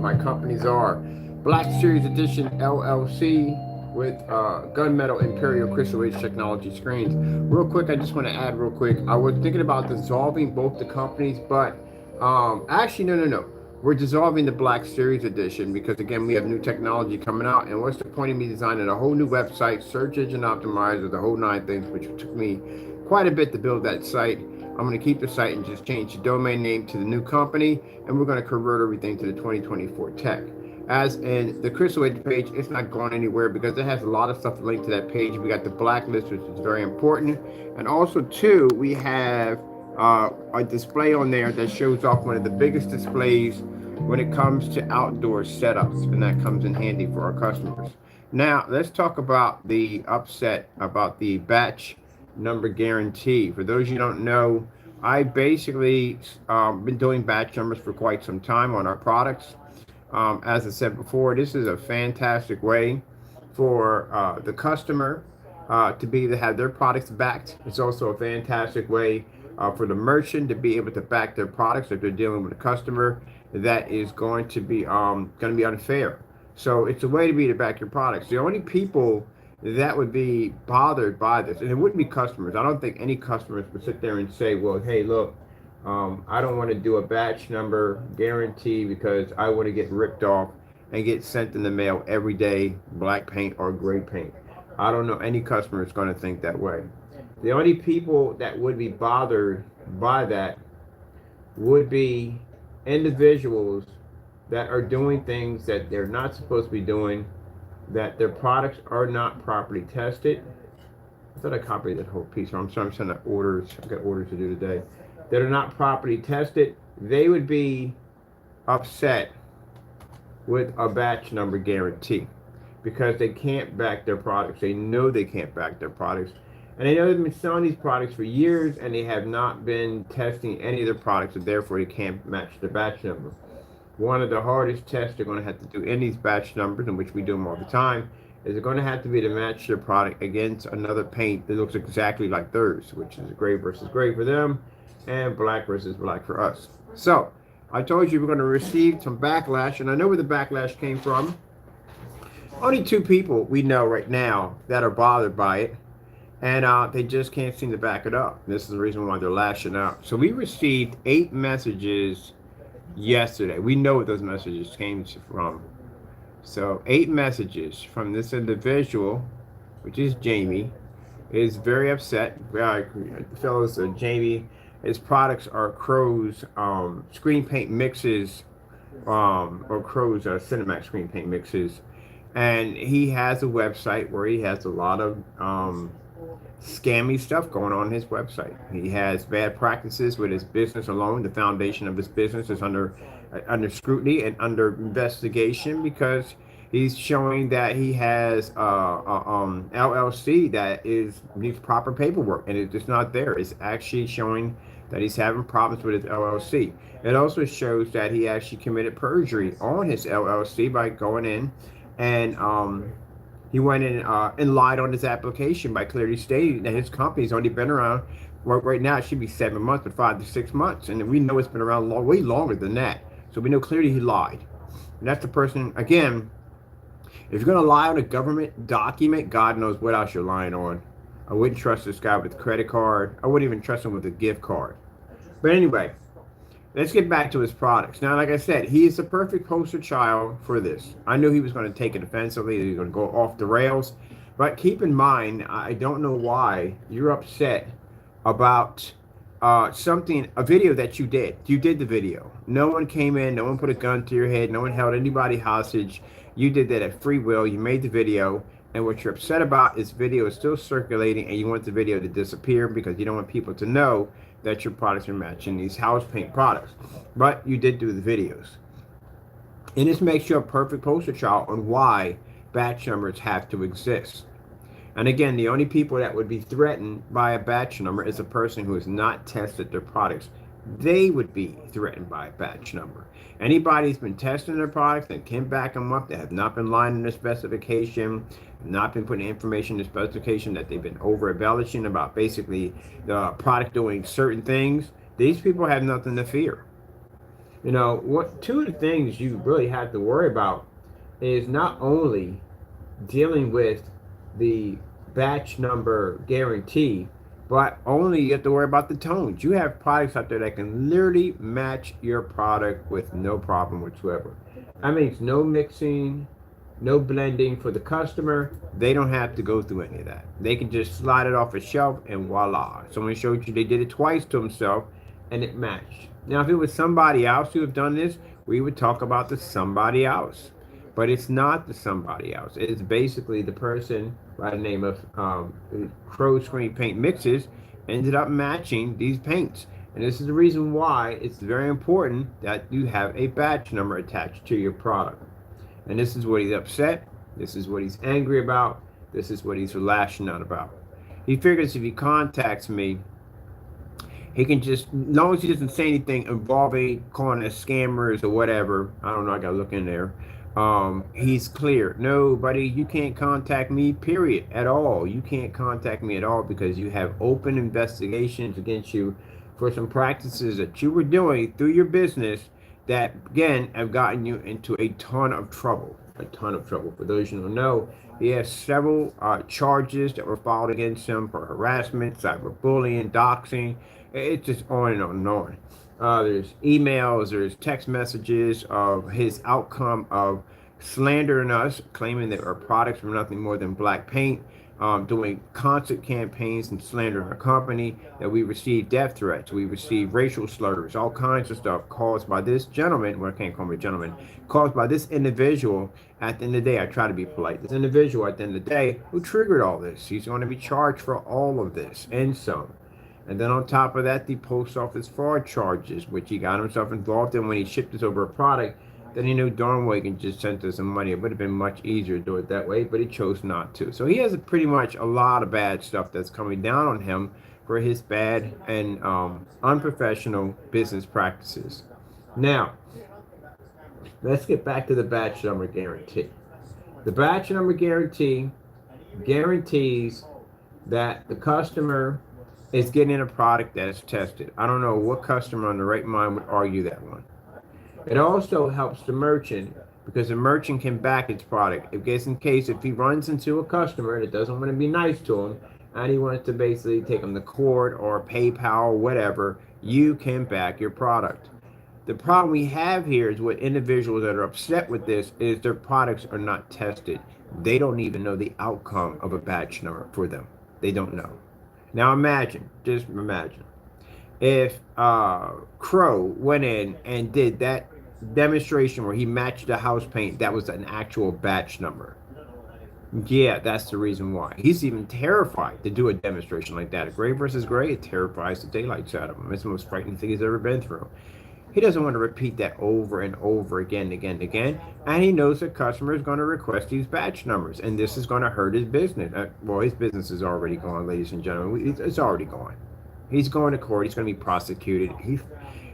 My companies are Black Series Edition LLC with gunmetal Imperial Crystal Age technology screens. Real quick, I just want to add real quick. I was thinking about dissolving both the companies, but actually, no. We're dissolving the Black Series Edition because, again, we have new technology coming out. And what's the point of me designing a whole new website, search engine optimizer, the whole nine things, which took me quite a bit to build that site. I'm going to keep the site and just change the domain name to the new company, and we're going to convert everything to the 2024 tech. As in the Crystal Age page, it's not going anywhere because it has a lot of stuff linked to that page. We got the blacklist, which is very important. And also, too, we have a display on there that shows off one of the biggest displays when it comes to outdoor setups, and that comes in handy for our customers. Now, let's talk about the upset about the batch number guarantee. For those you don't know, I basically been doing batch numbers for quite some time on our products. As I said before, this is a fantastic way for the customer to be able to have their products backed. It's also a fantastic way for the merchant to be able to back their products if they're dealing with a customer that is going to be unfair. So it's a way to be to back your products. The only people that would be bothered by this, and it wouldn't be customers. I don't think any customers would sit there and say, well, hey, look, I don't want to do a batch number guarantee because I want to get ripped off and get sent in the mail every day, black paint or gray paint. I don't know any customer is going to think that way. The only people that would be bothered by that would be individuals that are doing things that they're not supposed to be doing, that their products are not properly tested. I thought I copied that whole piece. I'm sorry, I'm sending orders. I've got orders to do today. That are not properly tested. They would be upset with a batch number guarantee because they can't back their products. They know they can't back their products. And they know they've been selling these products for years and they have not been testing any of their products, and therefore they can't match the batch number. One of the hardest tests they're going to have to do in these batch numbers, in which we do them all the time, is they're going to have to be to match their product against another paint that looks exactly like theirs, which is gray versus gray for them and black versus black for us. So I told you we're going to receive some backlash, and I know where the backlash came from. Only two people we know right now that are bothered by it, and they just can't seem to back it up. This is the reason why they're lashing out. So we received 8 messages yesterday. We know what those messages came from. So 8 messages from this individual, which is Jamie, is very upset. Fellows, Jamie, his products are Crow's screen paint mixes, or Crow's Cinemax screen paint mixes, and he has a website where he has a lot of scammy stuff going on his website. He has bad practices with his business alone. The foundation of his business is under scrutiny and under investigation because he's showing that he has LLC that needs proper paperwork, and it's just not there. It's actually showing that he's having problems with his LLC. It also shows that he actually committed perjury on his LLC by going in and he went in and lied on his application by clearly stating that his company's only been around, well, right now it should be 7 months, but 5 to 6 months. And we know it's been around way longer than that. So we know clearly he lied. And that's the person, again, if you're going to lie on a government document, God knows what else you're lying on. I wouldn't trust this guy with a credit card. I wouldn't even trust him with a gift card. But anyway, let's get back to his products. Now, like I said, he is the perfect poster child for this. I knew he was going to take it offensively. He was going to go off the rails. But keep in mind, I don't know why you're upset about a video that you did. You did the video. No one came in. No one put a gun to your head. No one held anybody hostage. You did that at free will. You made the video. And what you're upset about is video is still circulating and you want the video to disappear because you don't want people to know that your products are matching these house paint products. But you did do the videos. And this makes you a perfect poster child on why batch numbers have to exist. And again, the only people that would be threatened by a batch number is a person who has not tested their products. They would be threatened by a batch number. Anybody who's been testing their products and can back them up, that have not been lying in their specification, not been putting information in the specification, that they've been over embellishing about basically the product doing certain things, these people have nothing to fear. You know, what two of the things you really have to worry about is not only dealing with the batch number guarantee, but only you have to worry about the tones. You have products out there that can literally match your product with no problem whatsoever. That means no mixing, no blending for the customer. They don't have to go through any of that. They can just slide it off a shelf and voila. Someone showed you they did it twice to himself and it matched. Now, if it was somebody else who have done this, we would talk about the somebody else. But it's not the somebody else. It's basically the person by the name of Crow Screen Paint Mixes ended up matching these paints. And this is the reason why it's very important that you have a batch number attached to your product. And this is what he's upset. This is what he's angry about. This is what he's lashing out about. He figures if he contacts me, he can just, as long as he doesn't say anything involving calling us scammers or whatever. I don't know. I gotta look in there. He's clear. No, buddy, you can't contact me. Period. At all. You can't contact me at all because you have open investigations against you for some practices that you were doing through your business that again have gotten you into a ton of trouble. A ton of trouble. For those who don't know, he has several charges that were filed against him for harassment, cyberbullying, doxing. It's just on and on and on. There's emails, there's text messages of his outcome of slandering us, claiming that our products were nothing more than black paint, doing concert campaigns and slandering our company, that we received death threats, we received racial slurs, all kinds of stuff caused by this gentleman, well, I can't call him a gentleman, caused by this individual. At the end of the day, I try to be polite. This individual at the end of the day who triggered all this. He's going to be charged for all of this and some. And then on top of that, the post office fraud charges, which he got himself involved in when he shipped us over a product that he knew darn well he could just send us some money. It would have been much easier to do it that way, but he chose not to. So he has pretty much a lot of bad stuff that's coming down on him for his bad and unprofessional business practices. Now, let's get back to the batch number guarantee. The batch number guarantee guarantees that the customer is getting a product that is tested. I don't know what customer on the right mind would argue that one. It also helps the merchant because the merchant can back its product. If just in case if he runs into a customer that doesn't want to be nice to him and he wants to basically take him to court or PayPal or whatever, you can back your product. The problem we have here is with individuals that are upset with this is their products are not tested. They don't even know the outcome of a batch number for them. They don't know. Now imagine, just imagine, if Crow went in and did that demonstration where he matched the house paint, that was an actual batch number. Yeah, that's the reason why. He's even terrified to do a demonstration like that. Gray versus gray, it terrifies the daylights out of him. It's the most frightening thing he's ever been through. He doesn't want to repeat that over and over again and again and again. And he knows the customer is going to request these batch numbers. And this is going to hurt his business. Well, his business is already gone, ladies and gentlemen. It's already gone. He's going to court. He's going to be prosecuted.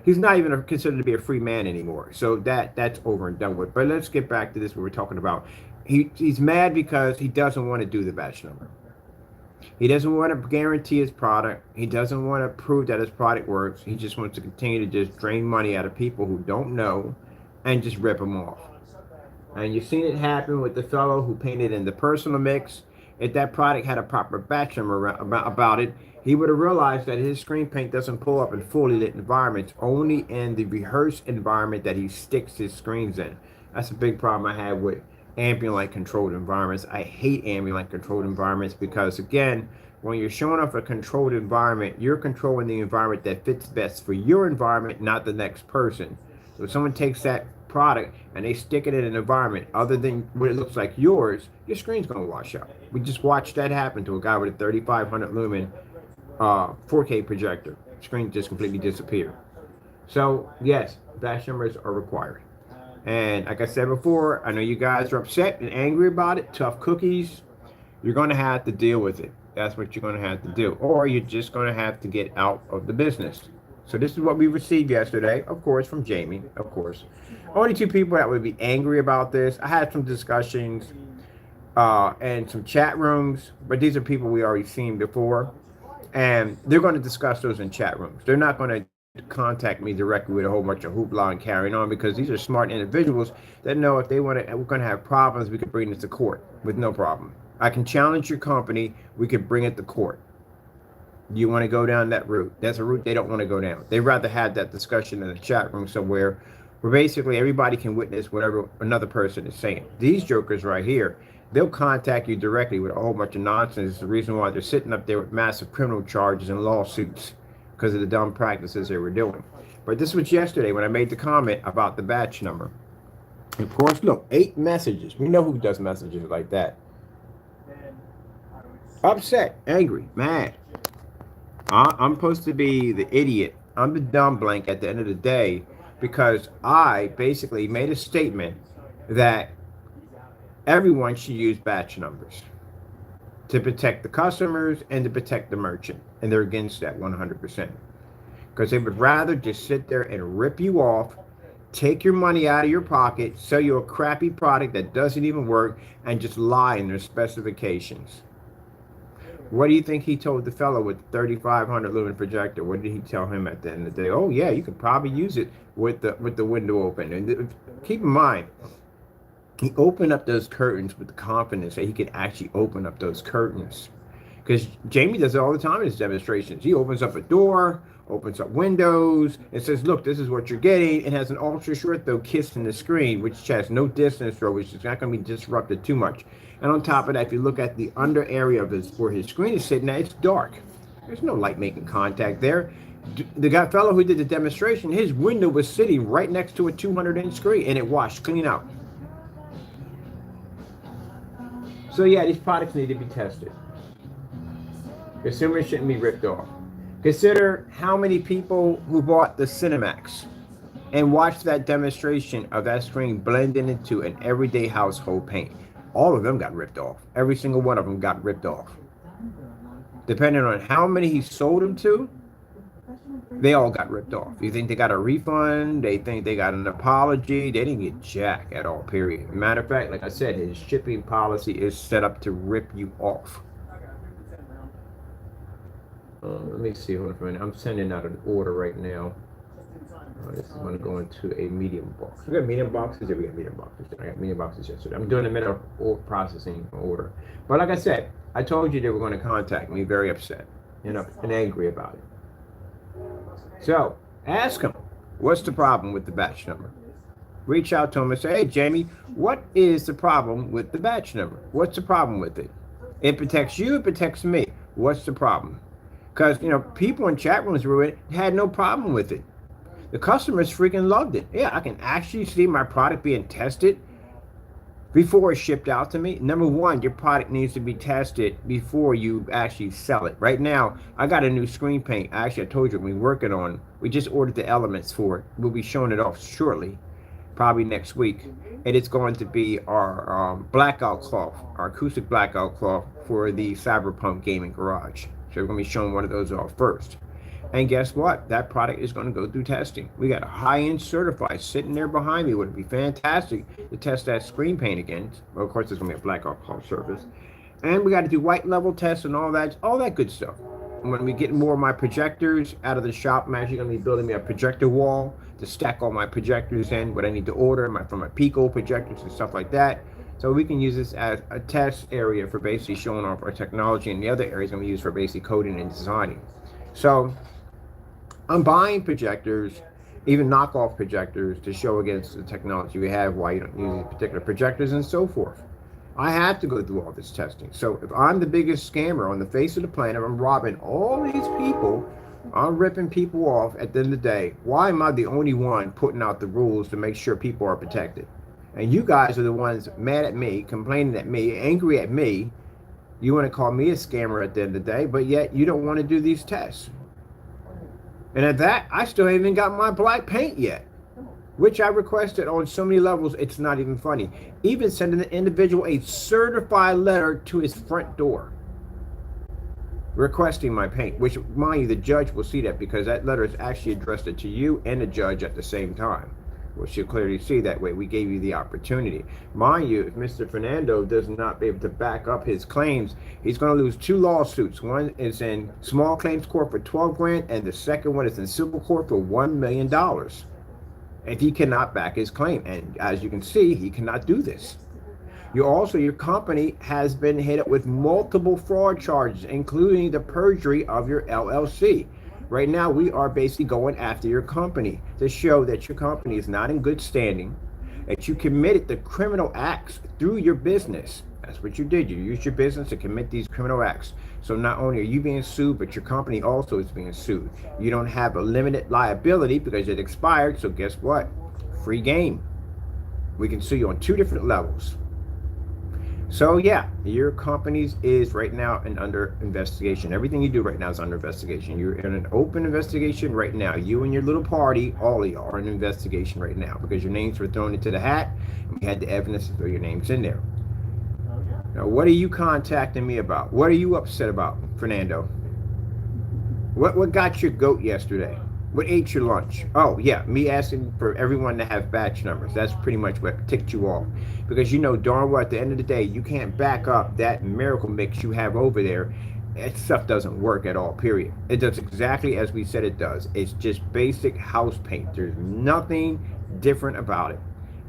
He's not even considered to be a free man anymore. So that's over and done with. But let's get back to this what we're talking about. He's mad because he doesn't want to do the batch number. He doesn't want to guarantee his product. He doesn't want to prove that his product works. He just wants to continue to just drain money out of people who don't know and just rip them off. And you've seen it happen with the fellow who painted in the personal mix. If that product had a proper batch number about it, he would have realized that his screen paint doesn't pull up in fully lit environments, only in the rehearsed environment that he sticks his screens in. That's a big problem I have with ambient light controlled environments. I hate ambient light controlled environments because again, when you're showing off a controlled environment, you're controlling the environment that fits best for your environment, not the next person. So if someone takes that product and they stick it in an environment other than what it looks like yours, your screen's going to wash out. We just watched that happen to a guy with a 3500 lumen 4K projector. Screen just completely disappeared. So yes, batch numbers are required. And like I said before, I know you guys are upset and angry about it. Tough cookies. You're going to have to deal with it. That's what you're going to have to do. Or you're just going to have to get out of the business. So this is what we received yesterday, of course, from Jamie, of course. Only two people that would be angry about this. I had some discussions and some chat rooms, but these are people we already seen before. And they're going to discuss those in chat rooms. They're not going to contact me directly with a whole bunch of hoopla and carrying on, because these are smart individuals that know if they want to, we're going to have problems, we can bring this to court with no problem. I can challenge your company, we could bring it to court. You want to go down that route? That's a route they don't want to go down. They'd rather have that discussion in a chat room somewhere where basically everybody can witness whatever another person is saying. These jokers right here, they'll contact you directly with a whole bunch of nonsense. It's the reason why they're sitting up there with massive criminal charges and lawsuits, because of the dumb practices they were doing. But this was yesterday when I made the comment about the batch number. Of course, look, 8 messages. We know who does messages like that. Upset, angry, mad. I'm supposed to be the idiot. I'm the dumb blank at the end of the day, because I basically made a statement that everyone should use batch numbers to protect the customers and to protect the merchant. And they're against that 100%. Because they would rather just sit there and rip you off, take your money out of your pocket, sell you a crappy product that doesn't even work, and just lie in their specifications. What do you think he told the fellow with the 3500 lumen projector? What did he tell him at the end of the day? Oh yeah, you could probably use it with the window open. And keep in mind, he opened up those curtains with the confidence that he could actually open up those curtains. Because Jamie does it all the time in his demonstrations. He opens up a door, opens up windows, and says, look, this is what you're getting. It has an ultra short throw kiss in the screen, which has no distance throw, which is not going to be disrupted too much. And on top of that, if you look at the under area of where his screen is sitting at, it's dark. There's no light making contact there. The guy fellow who did the demonstration, his window was sitting right next to a 200-inch screen, and it washed clean out. So yeah, these products need to be tested. Consumers shouldn't be ripped off. Consider how many people who bought the Cinemax and watched that demonstration of that screen blending into an everyday household paint. All of them got ripped off. Every single one of them got ripped off. Depending on how many he sold them to, they all got ripped off. You think they got a refund? They think they got an apology? They didn't get jack at all, period. Matter of fact, like I said, his shipping policy is set up to rip you off. Let me see. Hold on for a minute. I'm sending out an order right now. This is going to go into a medium box. We got medium boxes. Yeah, we got medium boxes. I got medium boxes yesterday. I'm doing a minute of processing order. But like I said, I told you they were going to contact me, very upset, and angry about it. So ask them, what's the problem with the batch number? Reach out to them and say, hey, Jamie, what is the problem with the batch number? What's the problem with it? It protects you, it protects me. What's the problem? Because, people in chat rooms had no problem with it. The customers freaking loved it. Yeah, I can actually see my product being tested before it's shipped out to me. Number one, your product needs to be tested before you actually sell it. Right now, I got a new screen paint. Actually, I told you we're working on. We just ordered the elements for it. We'll be showing it off shortly, probably next week. And it's going to be our blackout cloth, our acoustic blackout cloth for the Cyberpunk gaming garage. So we're going to be showing one of those off first. And guess what? That product is going to go through testing. We got a high-end certified sitting there behind me. Would be fantastic to test that screen paint against. Well, of course, there's going to be a blackout cloth surface. And we got to do white level tests and all that good stuff. And when we get more of my projectors out of the shop, I'm actually going to be building me a projector wall to stack all my projectors in, what I need to order from my Pico projectors and stuff like that. So we can use this as a test area for basically showing off our technology, and the other areas I'm going to use for basically coding and designing. So I'm buying projectors, even knockoff projectors, to show against the technology we have, why you don't use these particular projectors and so forth. I have to go through all this testing. So if I'm the biggest scammer on the face of the planet, I'm robbing all these people, I'm ripping people off at the end of the day, why am I the only one putting out the rules to make sure people are protected? And you guys are the ones mad at me, complaining at me, angry at me. You want to call me a scammer at the end of the day, but yet you don't want to do these tests. And at that, I still haven't even got my black paint yet, which I requested on so many levels, it's not even funny. Even sending the individual a certified letter to his front door requesting my paint, which, mind you, the judge will see that because that letter is actually addressed to you and the judge at the same time. Well, she'll clearly see that way. We gave you the opportunity. Mind you, if Mr. Fernando does not be able to back up his claims, he's going to lose two lawsuits. One is in small claims court for 12 grand, and the second one is in civil court for $1 million. If he cannot back his claim. And as you can see, he cannot do this. Your company has been hit with multiple fraud charges, including the perjury of your LLC. Right now, we are basically going after your company to show that your company is not in good standing, that you committed the criminal acts through your business. That's what you did. You used your business to commit these criminal acts. So not only are you being sued, but your company also is being sued. You don't have a limited liability because it expired. So guess what? Free game. We can sue you on two different levels. So yeah, your company is right now under investigation. Everything you do right now is under investigation. You're in an open investigation right now. You and your little party, all of y'all, are in an investigation right now because your names were thrown into the hat and we had the evidence to throw your names in there. Now, what are you contacting me about? What are you upset about, Fernando? What got your goat yesterday? What ate your lunch? Oh, yeah, me asking for everyone to have batch numbers. That's pretty much what ticked you off. Because you know darn well at the end of the day, you can't back up that miracle mix you have over there. That stuff doesn't work at all, period. It does exactly as we said it does. It's just basic house paint. There's nothing different about it.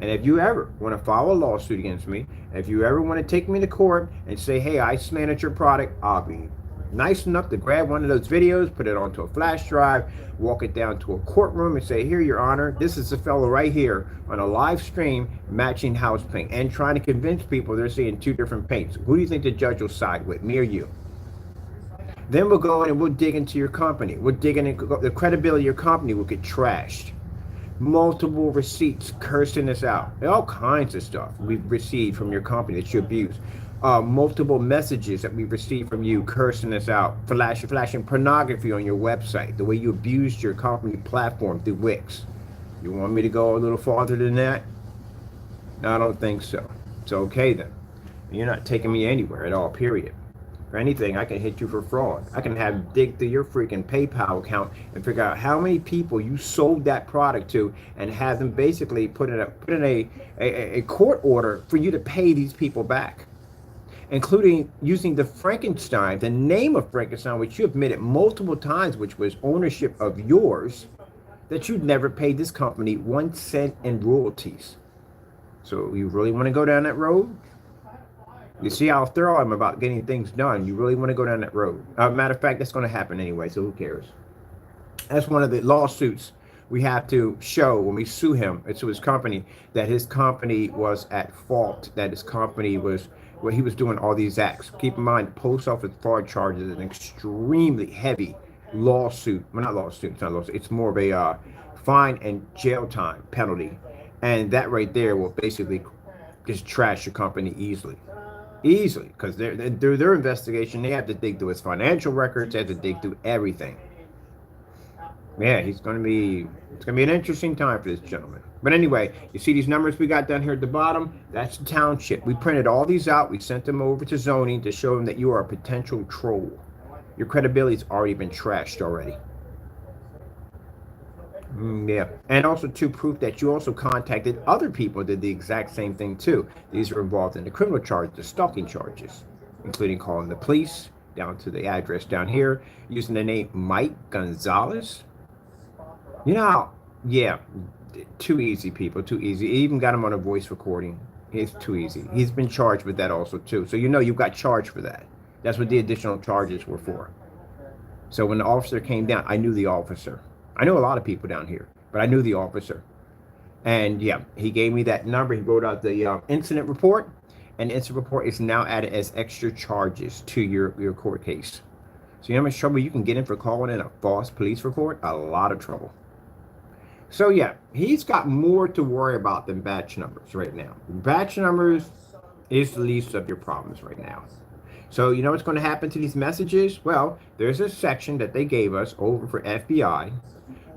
And if you ever want to file a lawsuit against me, if you ever want to take me to court and say, hey, I slandered your product, I'll be nice enough to grab one of those videos, put it onto a flash drive, walk it down to a courtroom and say, here, your honor, this is the fellow right here on a live stream matching house paint and trying to convince people they're seeing two different paints. Who do you think the judge will side with, me or you? Then we'll go in and we'll dig into your company. We'll dig in and the credibility of your company will get trashed. Multiple receipts cursing us out. All kinds of stuff we've received from your company that you abuse. Multiple messages that we've received from you cursing us out, flashing pornography on your website, the way you abused your company platform through Wix. You want me to go a little farther than that? No, I don't think so. It's okay then. You're not taking me anywhere at all, period. For anything, I can hit you for fraud. I can have dig through your freaking PayPal account and figure out how many people you sold that product to and have them basically put in a court order for you to pay these people back, including using the Frankenstein, the name of Frankenstein, which you admitted multiple times, which was ownership of yours, that you'd never paid this company 1 cent in royalties. So you really want to go down that road? You see how thorough I'm about getting things done. You really want to go down that road. Matter of fact, that's going to happen anyway, so who cares? That's one of the lawsuits we have to show when we sue him, to his company, that his company was at fault, that his company was, well, he was doing all these acts. Keep in mind, post office fraud charges is an extremely heavy lawsuit. Well, not lawsuit, it's not lawsuit. It's more of a fine and jail time penalty. And that right there will basically just trash your company easily, because through their investigation, they have to dig through his financial records, they have to dig through everything. Yeah, it's gonna be an interesting time for this gentleman. But anyway, you see these numbers we got down here at the bottom? That's the township. We printed all these out. We sent them over to zoning to show them that you are a potential troll. Your credibility's already been trashed already. Yeah, and also to proof that you also contacted other people that did the exact same thing too. These are involved in the criminal charge, the stalking charges, including calling the police down to the address down here, using the name Mike Gonzalez. You know, yeah, too easy, people, too easy. He even got him on a voice recording. It's too easy. He's been charged with that also too. So you know you got charged for that. That's what the additional charges were for. So when the officer came down, I knew the officer. I know a lot of people down here, but I knew the officer. And yeah, he gave me that number. He wrote out the incident report, and the incident report is now added as extra charges to your court case. So you know how much trouble you can get in for calling in a false police report? A lot of trouble. So yeah, he's got more to worry about than batch numbers right now. Batch numbers is the least of your problems right now. So you know what's going to happen to these messages? Well, there's a section that they gave us over for FBI.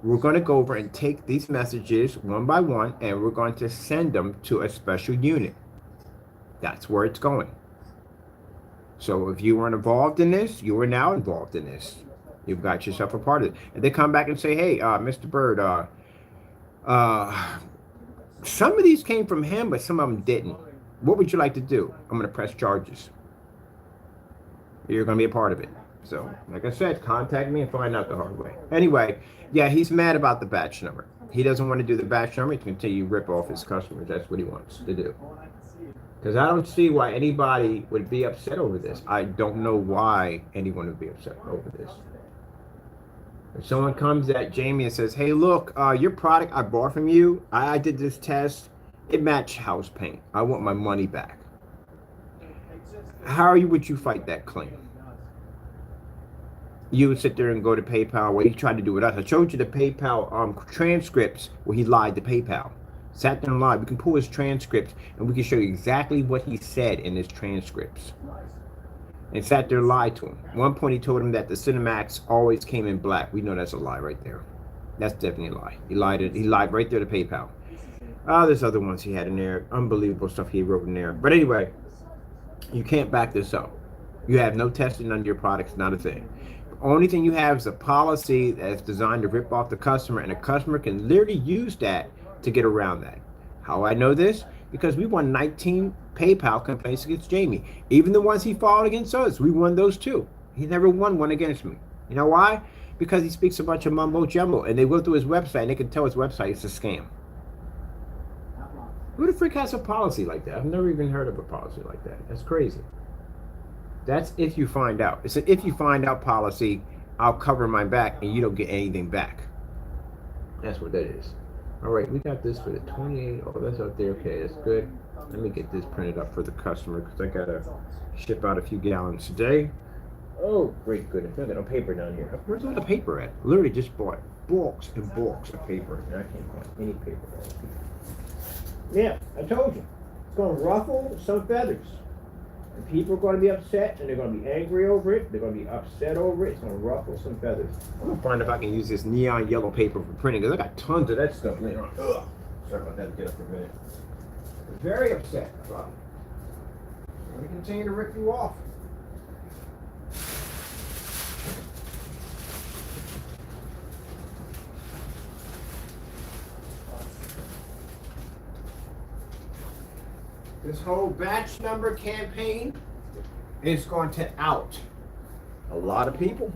We're going to go over and take these messages one by one, and we're going to send them to a special unit. That's where it's going. So if you weren't involved in this, you are now involved in this. You've got yourself a part of it. And they come back and say, hey, Mr. Bird, Some of these came from him, but some of them didn't. What would you like to do? I'm going to press charges. You're going to be a part of it. So, like I said, contact me and find out the hard way. Anyway, yeah, he's mad about the batch number. He doesn't want to do the batch number to continue to rip off his customers. That's what he wants to do. Because I don't see why anybody would be upset over this. I don't know why anyone would be upset over this. If someone comes at Jamie and says, hey, look, your product I bought from you, I did this test, it matched house paint. I want my money back. How would you fight that claim? You would sit there and go to PayPal, where he tried to do with us. I showed you the PayPal transcripts where he lied to PayPal. Sat there and lied. We can pull his transcripts and we can show you exactly what he said in his transcripts. And sat there and lied to him. One point he told him that the Cinemax always came in black. We know that's a lie right there. That's definitely a lie. He lied right there to PayPal. There's other ones he had in there. Unbelievable stuff he wrote in there. But anyway, you can't back this up. You have no testing on your products, not a thing. The only thing you have is a policy that's designed to rip off the customer, and the customer can literally use that to get around that. How I know this? Because we won 19 PayPal complaints against Jamie. Even the ones he filed against us, we won those too. He never won one against me. You know why? Because he speaks a bunch of mumbo jumbo, and they go through his website and they can tell his website is a scam. Who the freak has a policy like that? I've never even heard of a policy like that. That's crazy. That's if you find out. It's an if you find out policy, I'll cover my back and you don't get anything back. That's what that is. All right, we got this for the 28. Oh, that's up there. Okay, that's good. Let me get this printed up for the customer because I got to ship out a few gallons today. Oh, great goodness. I got no paper down here. Where's all the paper at? Literally just bought bulks and bulks of paper. And I can't find any paper. Yeah, I told you. It's going to ruffle some feathers. And people are going to be upset, and they're going to be angry over it. They're going to be upset over it. It's going to ruffle some feathers. I'm going to find if I can use this neon yellow paper for printing, because I got tons of that stuff later on. Ugh. Sorry about that. Get up for a minute. I'm very upset about it. I'm going to continue to rip you off. This whole batch number campaign is going to out a lot of people.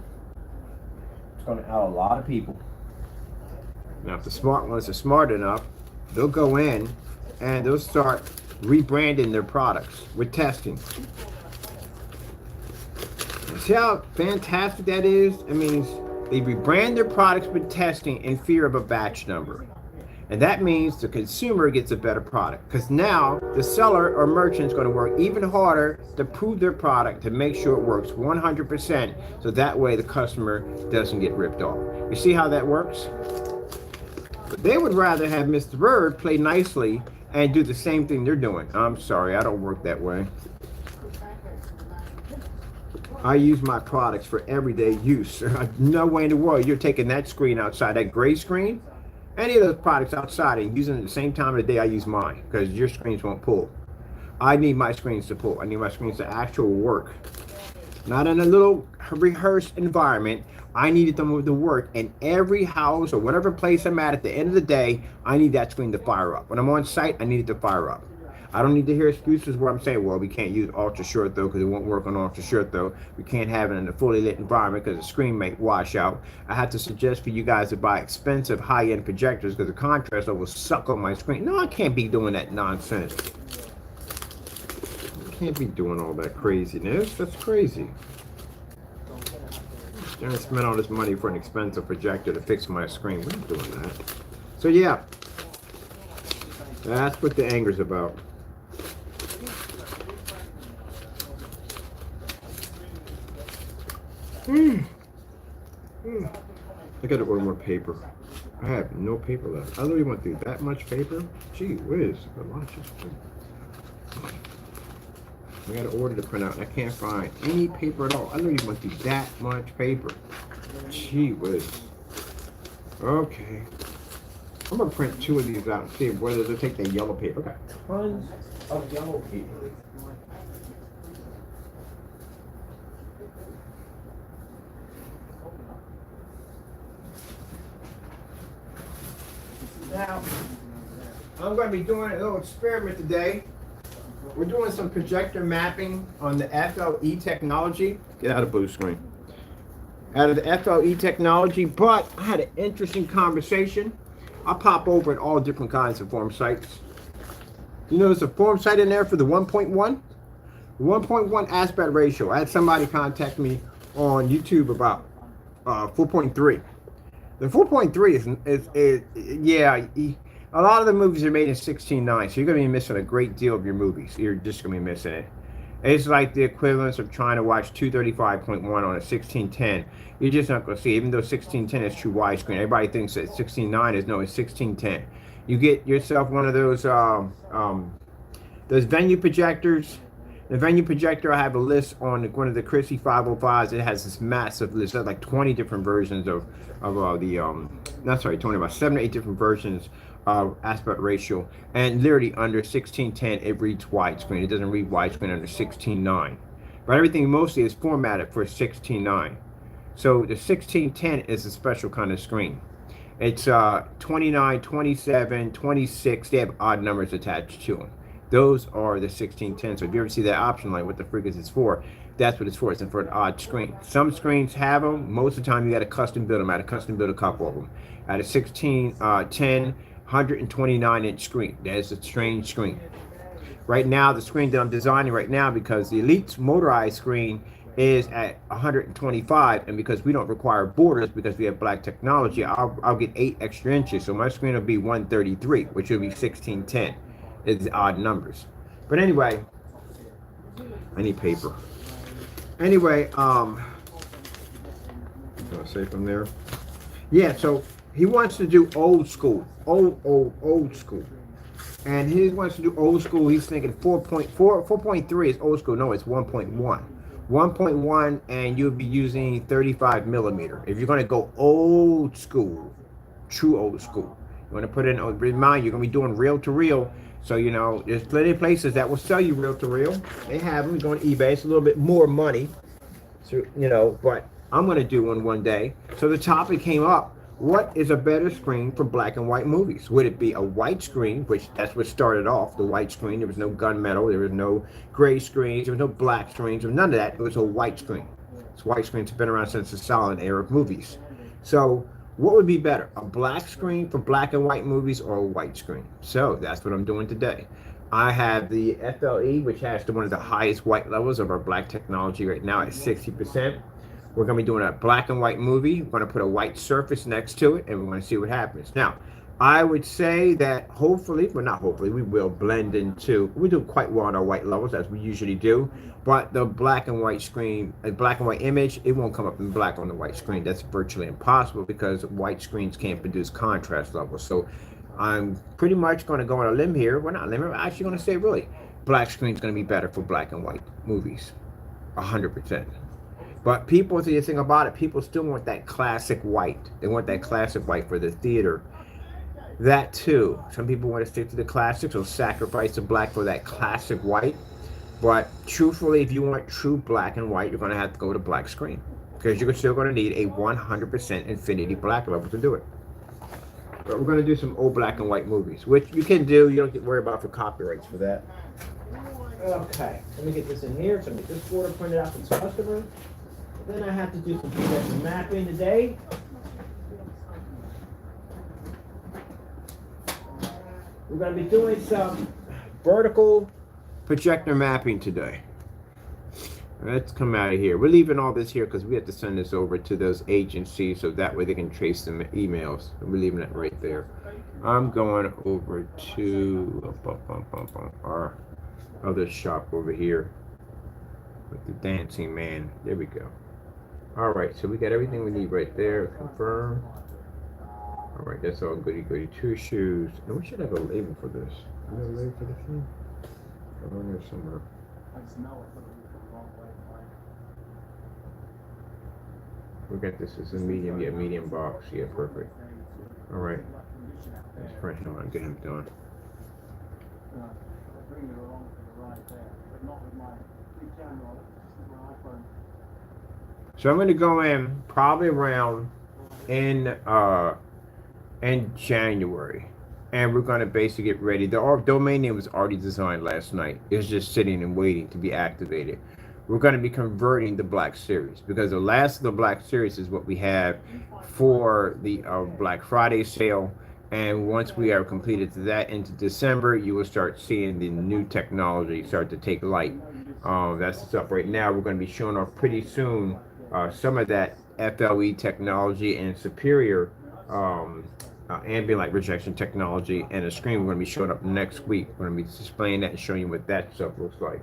It's going to out a lot of people. Now, if the smart ones are smart enough, they'll go in and they'll start rebranding their products with testing. And see how fantastic that is? It means they rebrand their products with testing in fear of a batch number. And that means the consumer gets a better product, because now the seller or merchant is going to work even harder to prove their product to make sure it works 100%, so that way the customer doesn't get ripped off. You see how that works? But they would rather have Mr. Bird play nicely and do the same thing they're doing. I'm sorry, I don't work that way. I use my products for everyday use. No way in the world you're taking that screen outside, that gray screen, any of those products outside, and using it at the same time of the day I use mine, because your screens won't pull. I need my screens to pull. I need my screens to actually work. Not in a little rehearsed environment. I needed them to work in every house or whatever place I'm at the end of the day. I need that screen to fire up. When I'm on site, I need it to fire up. I don't need to hear excuses where I'm saying, well, we can't use ultra short though because it won't work on ultra short though. We can't have it in a fully lit environment because the screen may wash out. I have to suggest for you guys to buy expensive high-end projectors because the contrast will suck on my screen. No, I can't be doing that nonsense. I can't be doing all that craziness. That's crazy. I'm gonna spend all this money for an expensive projector to fix my screen. We're not doing that. So yeah, that's what the anger's about. I gotta order more paper. I have no paper left. I literally went through that much paper. Gee whiz, a lot of shit. I gotta order to print out, and I can't find any paper at all. I literally went through that much paper. Gee whiz. Okay. I'm gonna print 2 of these out and see whether they'll take the yellow paper. I got tons of yellow paper. Now, I'm going to be doing a little experiment today. We're doing some projector mapping on the FLE technology. Get out of blue screen. Out of the FLE technology, but I had an interesting conversation. I'll pop over at all different kinds of form sites. You know, there's a form site in there for the 1.1. 1.1 aspect ratio. I had somebody contact me on YouTube about 4.3. The 4.3 is yeah. A lot of the movies are made in 16:9, so you're gonna be missing a great deal of your movies. You're just gonna be missing it. It's like the equivalence of trying to watch 235.1 on a 1610. You're just not gonna see it, even though 1610 is true widescreen. Everybody thinks that 16:9 is no, it's 1610. You get yourself one of those venue projectors. The venue projector, I have a list on one of the Chrissy 505s. It has this massive list. There's like 20 different versions of not sorry, 20, about 7 or 8 different versions of aspect ratio. And literally under 1610, it reads widescreen. It doesn't read widescreen under 16:9. But everything mostly is formatted for 16:9. So the 1610 is a special kind of screen. It's 29, 27, 26. They have odd numbers attached to them. Those are the 1610. So if you ever see that option, like what the frick is this for, that's what it's for. It's for an odd screen. Some screens have them. Most of the time, you got to custom build them. I had to custom build a couple of them. I had a 1610 129-inch screen. That is a strange screen. Right now, the screen that I'm designing right now, because the Elite's motorized screen is at 125, and because we don't require borders because we have black technology, I'll get 8 extra inches. So my screen will be 133, which will be 1610. It's odd numbers. But anyway, I need paper. Anyway, gonna say from there. Yeah, so he wants to do old school. Old school. And he wants to do old school. He's thinking 4.4, 4.3 is old school. No, it's 1.1. 1.1, and you'll be using 35 millimeter. If you're going to go old school, true old school, you want to put in, remind you're going to be doing reel to reel. So, you know, there's plenty of places that will sell you reel to reel. They have them. You go on eBay. It's a little bit more money. So, you know, but I'm going to do one day. So the topic came up. What is a better screen for black and white movies? Would it be a white screen, which that's what started off, the white screen. There was no gunmetal, there was no gray screens, there was no black screens, or none of that. It was a white screen. This white screens have been around since the silent era of movies. So what would be better, a black screen for black and white movies or a white screen? So that's what I'm doing today. I have the FLE, which has one of the highest white levels of our black technology right now at 60%. We're going to be doing a black and white movie. We're going to put a white surface next to it, and we're going to see what happens. Now, I would say that hopefully, well, not hopefully, we will blend into, we do quite well on our white levels, as we usually do, but the black and white screen, a black and white image, it won't come up in black on the white screen. That's virtually impossible because white screens can't produce contrast levels. So I'm pretty much going to go on a limb here. Well, not a limb, I'm actually going to say really, black screen is going to be better for black and white movies, 100%. But people, the thing about it, people still want that classic white. They want that classic white for the theater. That too. Some people want to stick to the classics or sacrifice the black for that classic white. But truthfully, if you want true black and white, you're going to have to go to black screen. Because you're still going to need a 100% infinity black level to do it. But we're going to do some old black and white movies, which you can do. You don't get worried about for copyrights for that. Okay, let me get this in here. So let me get this border printed out for this customer. Then I have to do some projector mapping today. We're going to be doing some vertical projector mapping today. Let's come out of here. We're leaving all this here because we have to send this over to those agencies so that way they can trace the emails. We're leaving it right there. I'm going over to our other shop over here with the dancing man. There we go. All right, so we got everything we need right there. Confirm. All right, that's all goody goody. 2 shoes. And we should have a label for this. Is there a label for this thing? Around there somewhere. We got this as a medium, yeah, medium box. Yeah, perfect. All right. Let's print him on, get him done. So I'm going to go in probably around in January. And we're going to basically get ready. The domain name was already designed last night. It's just sitting and waiting to be activated. We're going to be converting the Black Series because the last of the Black Series is what we have for the Black Friday sale. And once we are completed to that into December, you will start seeing the new technology start to take light. That's what's up right now. We're going to be showing off pretty soon some of that FLE technology and superior ambient light rejection technology and a screen. We're going to be showing up next week. We're going to be displaying that and showing you what that stuff looks like.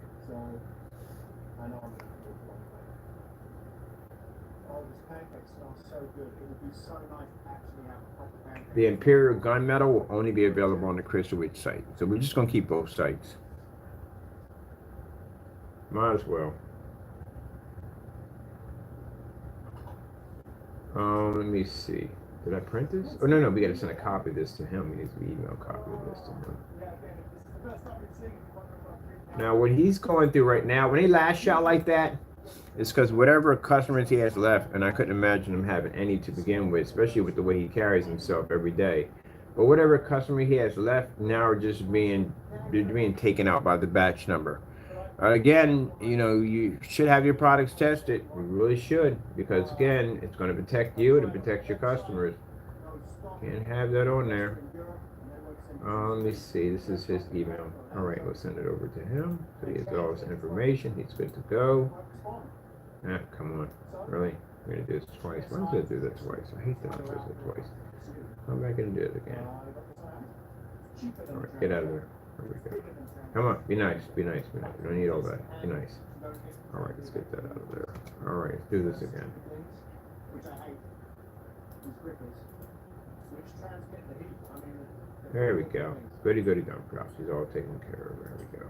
The Imperial gunmetal will only be available on the Crystal Witch site. So we're just going to keep both sites. Might as well. Let me see. Did I print this? Oh, no, we got to send a copy of this to him. We need to email a copy of this to him. Now, what he's going through right now, when they lash out like that, it's because whatever customers he has left, and I couldn't imagine him having any to begin with, especially with the way he carries himself every day. But whatever customer he has left now are just being taken out by the batch number. Again, you know, you should have your products tested. You really should, because again, it's going to protect you and it protects your customers. Can't have that on there. Let me see. This is his email. All right, we'll send it over to him. So he has all his information. He's good to go. Ah, come on. Really? We're going to do this twice. Why does it do that twice? I hate that it does it twice. Come back and do it again. All right, get out of there. There we go. Come on, be nice, be nice, be nice. We don't need all that. Be nice. All right, let's get that out of there. All right, let's do this again. There we go. Goody goody gumdrops. He's all taken care of. There we go.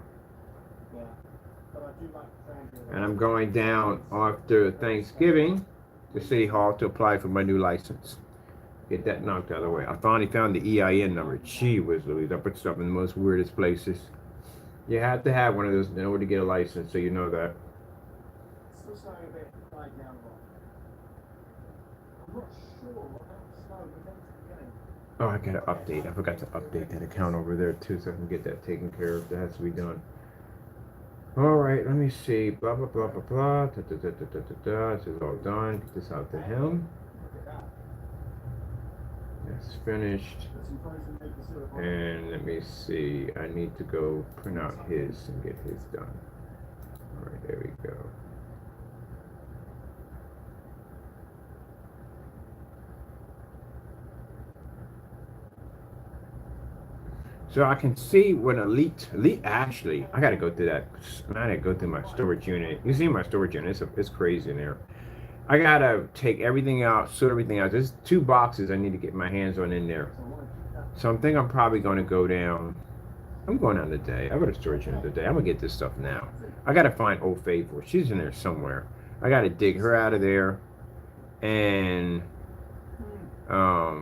And I'm going down after Thanksgiving to City Hall to apply for my new license. Get that knocked out of the way. I finally found the EIN number. Gee whiz Louise, I put stuff in the most weirdest places. You have to have one of those in order to get a license, so you know that. Oh, I gotta update. I forgot to update that account over there too, so I can get that taken care of. That has to be done. All right, let me see. Blah blah blah blah blah. Da, da, da, da, da, da, da. This is all done. Get this out to him. That's finished. And let me see. I need to go print out his and get his done. All right, there we go. So I can see when Elite actually, I gotta go through that. I gotta go through my storage unit. You see my storage unit, it's crazy in there. I gotta take everything out, sort everything out. There's 2 boxes I need to get my hands on in there. So I'm thinking I'm probably gonna go down. I'm going down today. I go to storage unit today. I'm gonna get this stuff now. I gotta find Old Faithful. She's in there somewhere. I gotta dig her out of there. And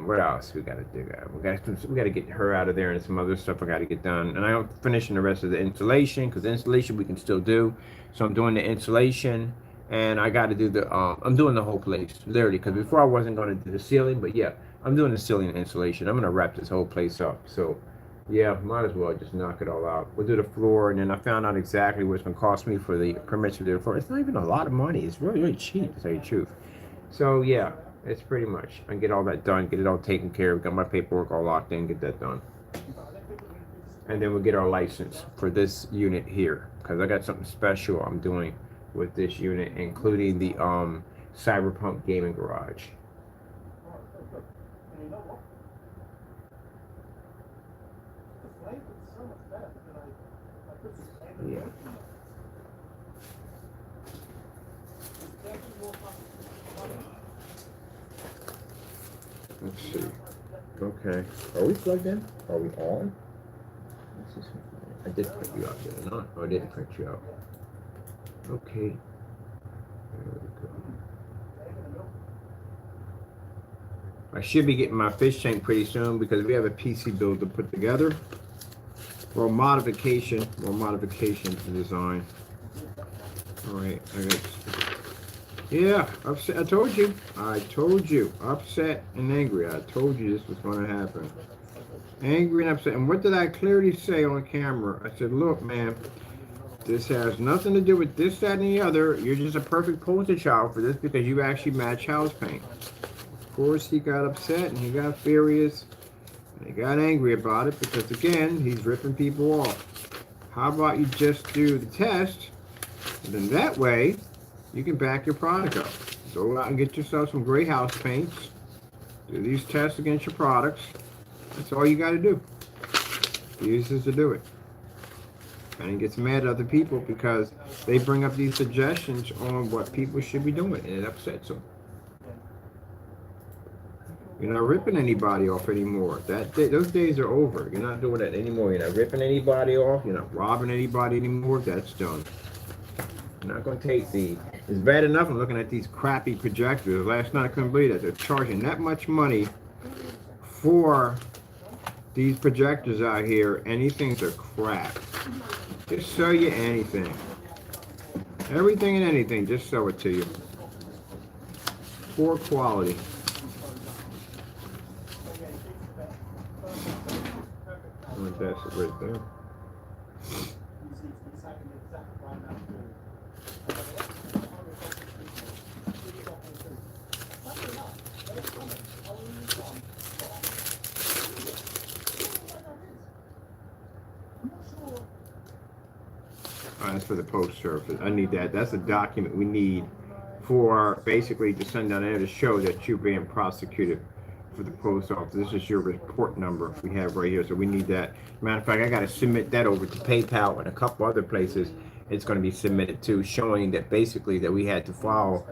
what else we gotta dig out? We gotta get her out of there and some other stuff I gotta get done. And I'm finishing the rest of the installation, because the installation we can still do. So I'm doing the installation, and I gotta do the I'm doing the whole place literally, because before I wasn't gonna do the ceiling, but yeah, I'm doing the ceiling installation. I'm gonna wrap this whole place up. So yeah, might as well just knock it all out. We'll do the floor, and then I found out exactly what it's gonna cost me for the permits to do the floor. It's not even a lot of money. It's really, really cheap, to tell you the truth. So yeah, it's pretty much. I can get all that done, get it all taken care of, got my paperwork all locked in, get that done. And then we'll get our license for this unit here, because I got something special I'm doing with this unit, including the Cyberpunk Gaming Garage. Yeah. Let's see. Okay. Are we plugged in? Are we on? I did print you out, did I not? Oh, I didn't print you out. Okay. There we go. I should be getting my fish tank pretty soon, because we have a PC build to put together. Or modification to design. All right, I got. Yeah, upset. I told you. Upset and angry. I told you this was going to happen. Angry and upset. And what did I clearly say on camera? I said, look, man, this has nothing to do with this, that, and the other. You're just a perfect poster child for this because you actually match house paint. Of course, he got upset and he got furious. And he got angry about it because, again, he's ripping people off. How about you just do the test, and then that way, you can back your product up. Go out and get yourself some great house paints. Do these tests against your products. That's all you got to do. He uses to do it. And he gets mad at other people because they bring up these suggestions on what people should be doing, and it upsets them. You're not ripping anybody off anymore. Those days are over. You're not doing that anymore. You're not ripping anybody off. You're not robbing anybody anymore. That's done. You're not going to take the... It's bad enough I'm looking at these crappy projectors. Last night I couldn't believe that. They're charging that much money for these projectors out here, and these things are crap. Just sell you anything. Everything and anything, just sell it to you. Poor quality. That's it right there. That's for the post service. I need that. That's a document we need for basically to send down there to show that you're being prosecuted for the post office. This is your report number we have right here, so we need that. Matter of fact, I got to submit that over to PayPal and a couple other places. It's going to be submitted to, showing that basically that we had to file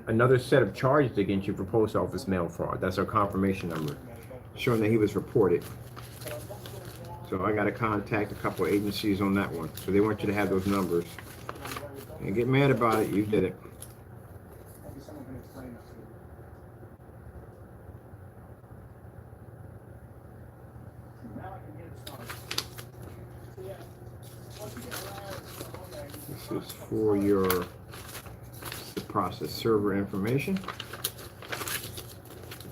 another set of charges against you for post office mail fraud. That's our confirmation number, showing that he was reported. So I got to contact a couple of agencies on that one. So they want you to have those numbers. And get mad about it, you did it. This is for your process server information.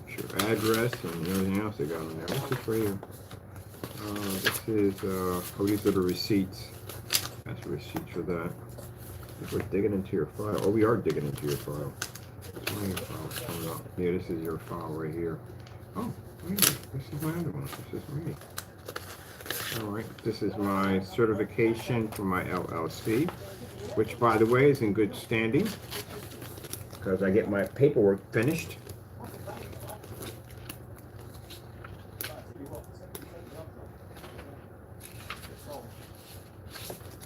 Your address and everything else they got on there. What's this right here? This is, these are the receipts. That's a receipt for that. If we're digging into your file. Oh, we are digging into your file. That's my file coming up. Yeah, this is your file right here. Oh, wait, this is my other one. This is me. Alright, this is my certification for my LLC, which, by the way, is in good standing because I get my paperwork finished.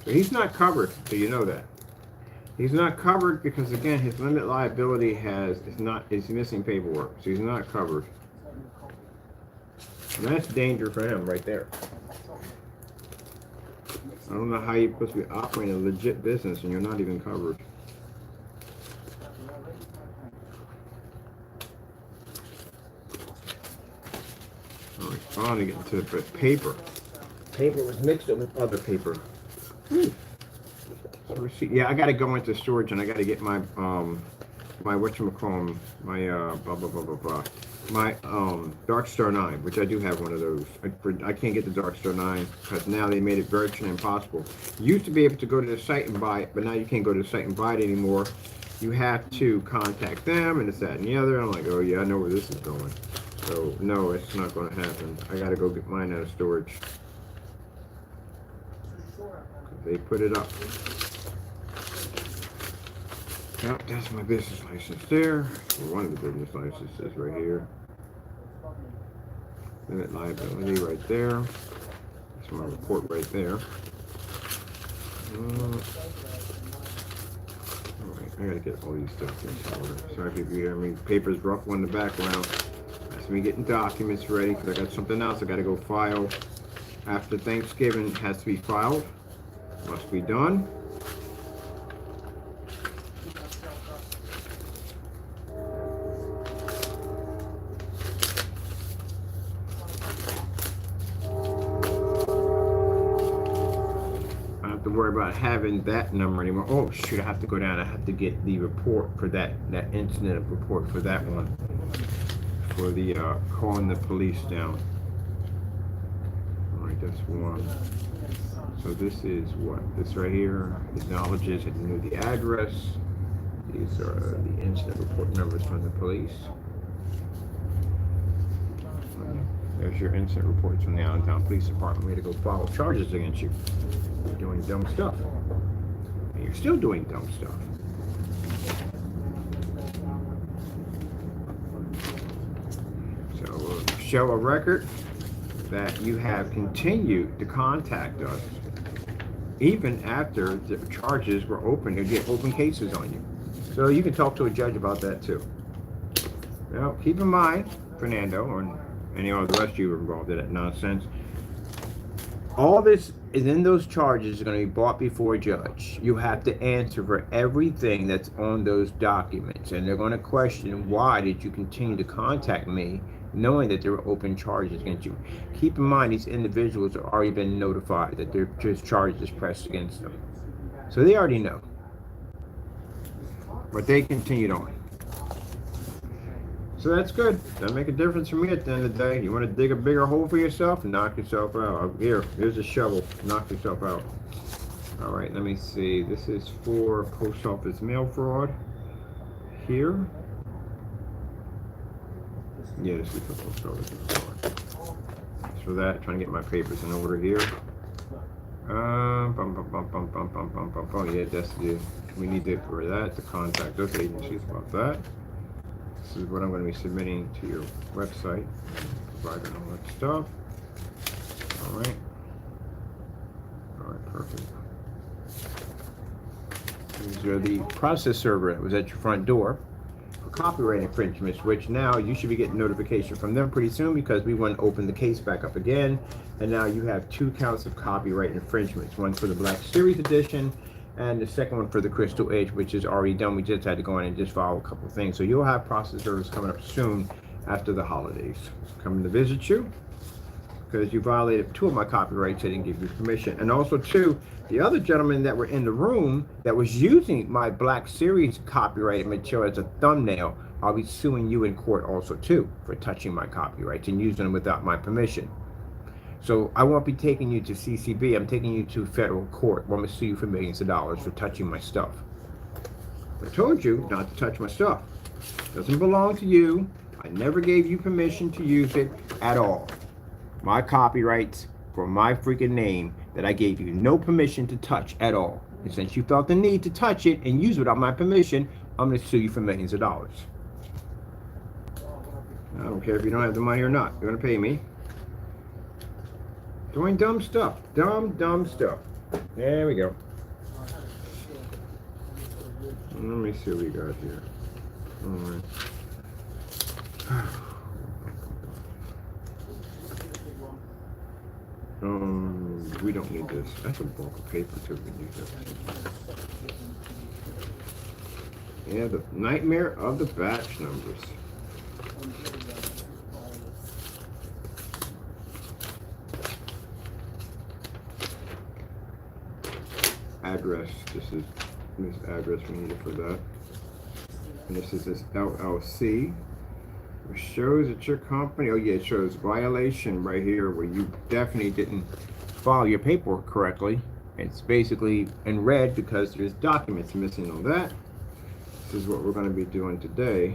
So he's not covered, so you know that. He's not covered because, again, his limit liability is missing paperwork, so he's not covered. And that's danger for him right there. I don't know how you're supposed to be operating a legit business and you're not even covered. All right, finally getting to the paper. Paper was mixed up with other paper. Receipt. Yeah, I got to go into storage and I got to get my my whatchamacallit, my blah blah blah blah blah, my Dark Star 9, which I do have one of those. I can't get the Dark Star 9 because now they made it virtually impossible. You used to be able to go to the site and buy it, but now you can't go to the site and buy it anymore. You have to contact them and this, that, and the other. I'm like, oh yeah, I know where this is going. So no, it's not going to happen. I got to go get mine out of storage. They put it up. Yep, that's my business license there. Or one of the business licenses right here. Limit liability right there. That's my report right there. Alright, I gotta get all these documents in order. Sorry if you hear me. Paper's rough in the background. That's me getting documents ready because I got something else I gotta go file after Thanksgiving. It has to be filed. Must be done. I don't have to worry about having that number anymore. Oh shoot, I have to go down. I have to get the report for that incident report for that one. For the calling the police down. right, that's one. So this is what? This right here acknowledges that you knew the address. These are the incident report numbers from the police. There's your incident reports from the Allentown Police Department. We had to go file charges against you. You're doing dumb stuff. And you're still doing dumb stuff. So we'll show a record that you have continued to contact us even after the charges were open. You get open cases on you. So you can talk to a judge about that too. Now, keep in mind, Fernando, or any of the rest of you are involved in that nonsense, all this is in those charges are going to be brought before a judge. You have to answer for everything that's on those documents, and they're going to question, why did you continue to contact me knowing that there were open charges against you? Keep in mind, these individuals have already been notified that there's charges pressed against them, so they already know, but they continued on. So that's good. Doesn't make a difference for me at the end of the day. You want to dig a bigger hole for yourself? Knock yourself out. Here's a shovel. Knock yourself out. All right, let me see. This is for post office mail fraud. Here. Yeah, this is for post office mail fraud. That's for that. Trying to get my papers in order here. Yeah, that's the. We need to for that to contact those agencies about that. This is what I'm going to be submitting to your website, providing all that stuff. All right, perfect. These are the process server that was at your front door for copyright infringements, which now you should be getting notification from them pretty soon, because we want to open the case back up again, and now you have 2 counts of copyright infringements, one for the Black Series edition and the second one for the Crystal Age, which is already done. We just had to go in and just file a couple of things. So you'll have process servers coming up soon after the holidays. Coming to visit you because you violated 2 of my copyrights. I didn't give you permission. And also 2, the other gentlemen that were in the room that was using my Black Series copyrighted material as a thumbnail, I'll be suing you in court also too for touching my copyrights and using them without my permission. So I won't be taking you to CCB. I'm taking you to federal court. I'm going to sue you for millions of dollars for touching my stuff. I told you not to touch my stuff. It doesn't belong to you. I never gave you permission to use it at all. My copyrights for my freaking name that I gave you no permission to touch at all. And since you felt the need to touch it and use it without my permission, I'm going to sue you for millions of dollars. I don't care if you don't have the money or not. You're going to pay me. Doing dumb stuff. Dumb stuff. There we go. Let me see what we got here. Alright. We don't need this. That's a bulk of paper too. We need that. Yeah, the nightmare of the batch numbers. Address. This is this address we needed for that. And this is this LLC, which shows that your company, oh yeah, it shows violation right here where you definitely didn't file your paperwork correctly. It's basically in red because there's documents missing on that. This is what we're going to be doing today.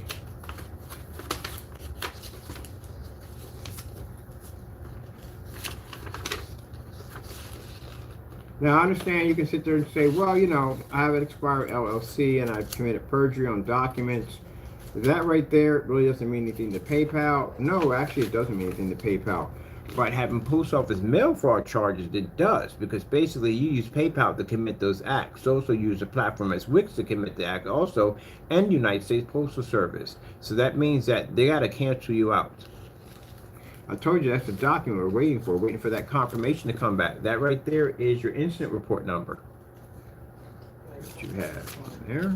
Now, I understand you can sit there and say, well, you know, I have an expired LLC and I've committed perjury on documents. That right there really doesn't mean anything to PayPal. No, actually, it doesn't mean anything to PayPal. But having post office mail fraud charges, it does, because basically you use PayPal to commit those acts. Also use a platform as Wix to commit the act also, and United States Postal Service. So that means that they got to cancel you out. I told you that's the document we're waiting for that confirmation to come back. That right there is your incident report number that you have on there.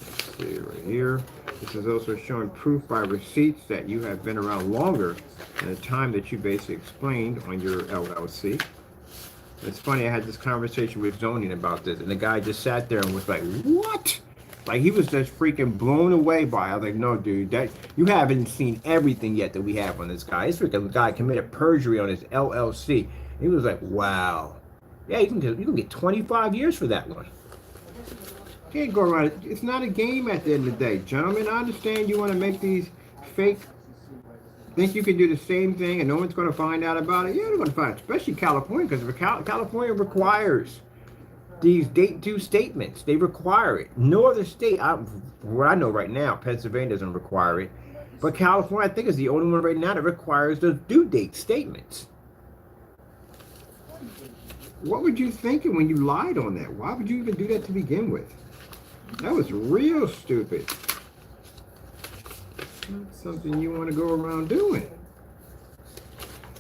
Let's see right here. This is also showing proof by receipts that you have been around longer than the time that you basically explained on your LLC. It's funny, I had this conversation with zoning about this, and the guy just sat there and was like, what? Like he was just freaking blown away by it. I was like, no, dude, that you haven't seen everything yet that we have on this guy. This freaking guy committed perjury on his LLC. He was like, wow. Yeah, you can get 25 years for that one. You can't go around. It's not a game at the end of the day, gentlemen. I understand you want to make these fake. Think you can do the same thing and no one's going to find out about it? Yeah, they're going to find it, especially California, because California requires these date due statements. They require it. No other state, where I know right now, Pennsylvania doesn't require it. But California, I think, is the only one right now that requires the due date statements. What were you thinking when you lied on that? Why would you even do that to begin with? That was real stupid. Not something you want to go around doing.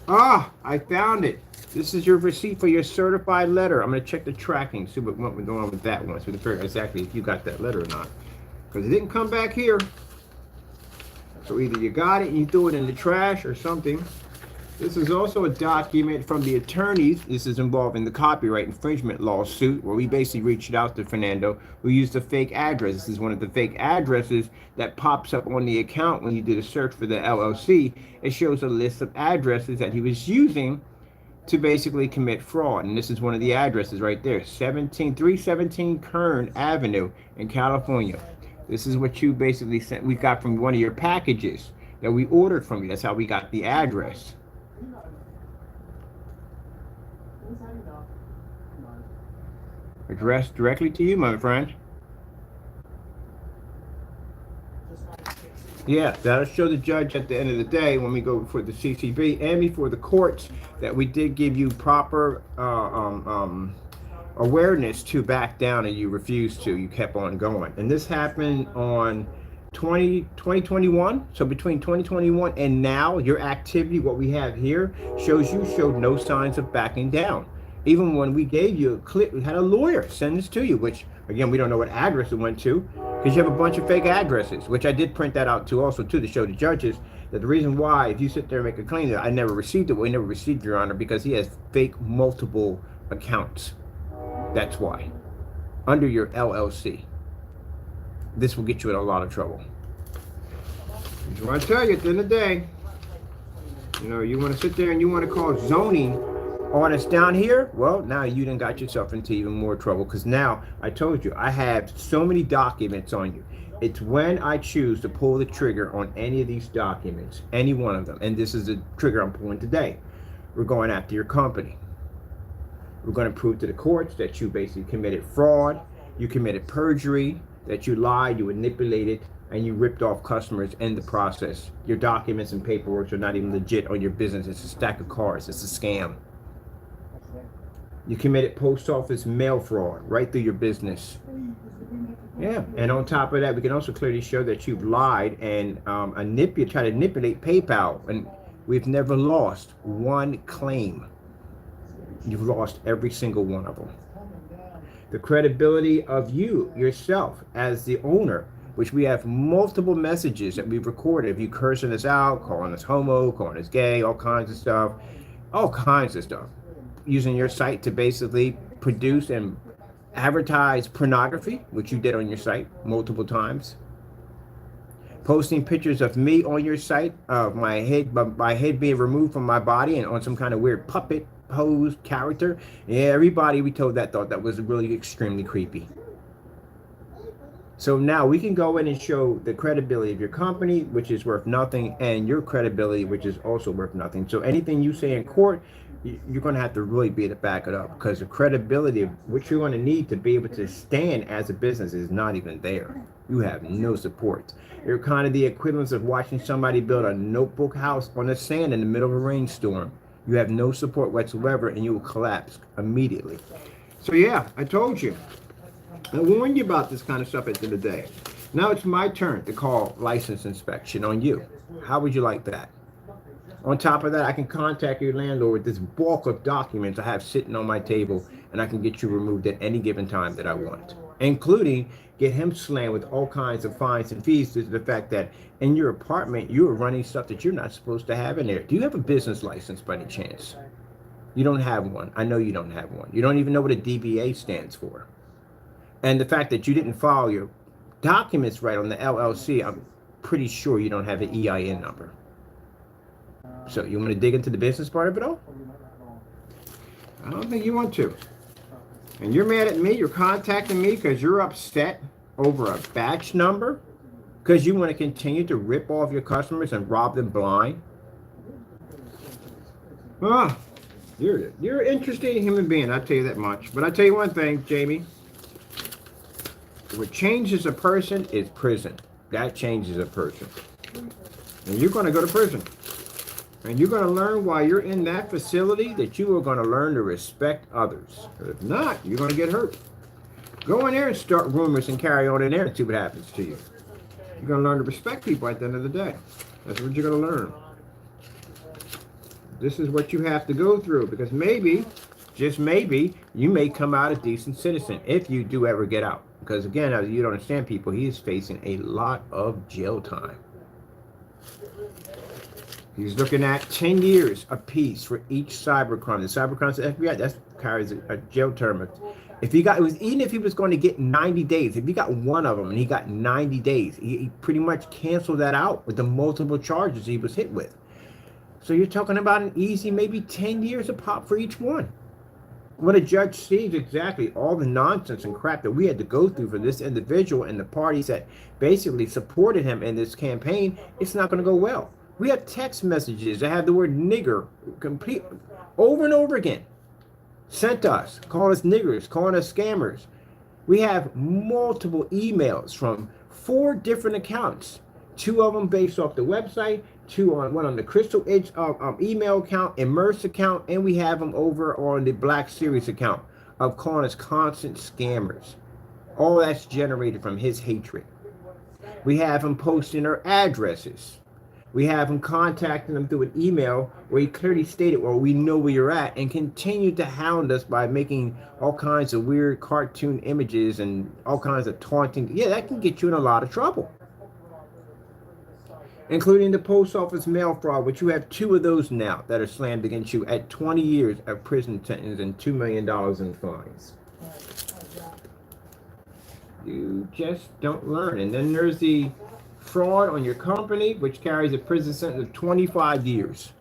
Ah, I found it. This is your receipt for your certified letter. I'm going to check the tracking, see what went on with that one, so to figure out exactly if you got that letter or not. Because it didn't come back here. So either you got it and you threw it in the trash or something. This is also a document from the attorneys. This is involving the copyright infringement lawsuit, where we basically reached out to Fernando, who used a fake address. This is one of the fake addresses that pops up on the account when you did a search for the LLC. It shows a list of addresses that he was using to basically commit fraud. And this is one of the addresses right there, 317 Kern Avenue in California. This is what you basically sent. We got from one of your packages that we ordered from you. That's how we got the address. Addressed directly to you, my friend. Yeah, that'll show the judge at the end of the day when we go before the CCB and before the courts that we did give you proper awareness to back down, and you refused to. You kept on going. And this happened on 2021. So between 2021 and now, your activity, what we have here, shows you showed no signs of backing down. Even when we gave you a clip, we had a lawyer send this to you, which, again, we don't know what address it went to, because you have a bunch of fake addresses, which I did print that out too, also too, to show the judges that the reason why, if you sit there and make a claim that I never received it, well, he never received, Your Honor, because he has fake multiple accounts. That's why. Under your LLC. This will get you in a lot of trouble. I just want to tell you, at the end of the day, you want to sit there and you want to call zoning on us down here, well, now you done got yourself into even more trouble, because now I told you I have so many documents on you. It's when I choose to pull the trigger on any of these documents, any one of them, and this is the trigger I'm pulling today. We're going after your company. We're going to prove to the courts that you basically committed fraud, you committed perjury, that you lied, you manipulated, and you ripped off customers in the process. Your documents and paperwork are not even legit on your business. It's a stack of cards. It's a scam. You committed post office mail fraud right through your business. Yeah, and on top of that, we can also clearly show that you've lied and try to manipulate PayPal, and we've never lost one claim. You've lost every single one of them. The credibility of you, yourself, as the owner, which we have multiple messages that we've recorded of you cursing us out, calling us homo, calling us gay, all kinds of stuff, using your site to basically produce and advertise pornography, which you did on your site multiple times. Posting pictures of me on your site, of my head being removed from my body and on some kind of weird puppet pose character. Yeah, everybody we told that thought that was really extremely creepy. So now we can go in and show the credibility of your company, which is worth nothing, and your credibility, which is also worth nothing. So anything you say in court, you're going to have to really be able to back it up, because the credibility of what you're going to need to be able to stand as a business is not even there. You have no support. You're kind of the equivalent of watching somebody build a notebook house on the sand in the middle of a rainstorm. You have no support whatsoever, and you will collapse immediately. So yeah, I told you. I warned you about this kind of stuff at the end of the day. Now it's my turn to call license inspection on you. How would you like that? On top of that, I can contact your landlord with this bulk of documents I have sitting on my table, and I can get you removed at any given time that I want, including get him slammed with all kinds of fines and fees due to the fact that in your apartment, you are running stuff that you're not supposed to have in there. Do you have a business license by any chance? You don't have one. I know you don't have one. You don't even know what a DBA stands for. And the fact that you didn't file your documents right on the LLC, I'm pretty sure you don't have an EIN number. So you want to dig into the business part of it all? I don't think you want to. And you're mad at me, you're contacting me because you're upset over a batch number? Because you want to continue to rip off your customers and rob them blind? Ah, you're an interesting human being, I'll tell you that much. But I'll tell you one thing, Jamie. What changes a person is prison. That changes a person. And you're going to go to prison. And you're going to learn while you're in that facility that you are going to learn to respect others. If not, you're going to get hurt. Go in there and start rumors and carry on in there and see what happens to you. You're going to learn to respect people at the end of the day. That's what you're going to learn. This is what you have to go through because maybe, just maybe, you may come out a decent citizen if you do ever get out. Because again, as you don't understand, people, he is facing a lot of jail time. He's looking at 10 years apiece for each cybercrime. The cybercrime, the FBI, that carries a jail term. If he got, it was even if he was going to get 90 days. If he got one of them and he got 90 days, he pretty much canceled that out with the multiple charges he was hit with. So you're talking about an easy, maybe 10 years a pop for each one. When a judge sees exactly all the nonsense and crap that we had to go through for this individual and the parties that basically supported him in this campaign, it's not going to go well. We have text messages that have the word nigger complete over and over again sent to us, calling us niggers, calling us scammers. We have multiple emails from 4 different accounts, 2 of them based off the website, one on the Crystal Edge email account, Immerse account, and we have them over on the Black Series account of calling us constant scammers. All that's generated from his hatred. We have him posting our addresses. We have him contacting them through an email where he clearly stated, well, we know where you're at, and continue to hound us by making all kinds of weird cartoon images and all kinds of taunting. Yeah, that can get you in a lot of trouble. Including the post office mail fraud, which you have 2 of those now that are slammed against you at 20 years of prison sentence and $2 million in fines. You just don't learn. And then there's the fraud on your company, which carries a prison sentence of 25 years.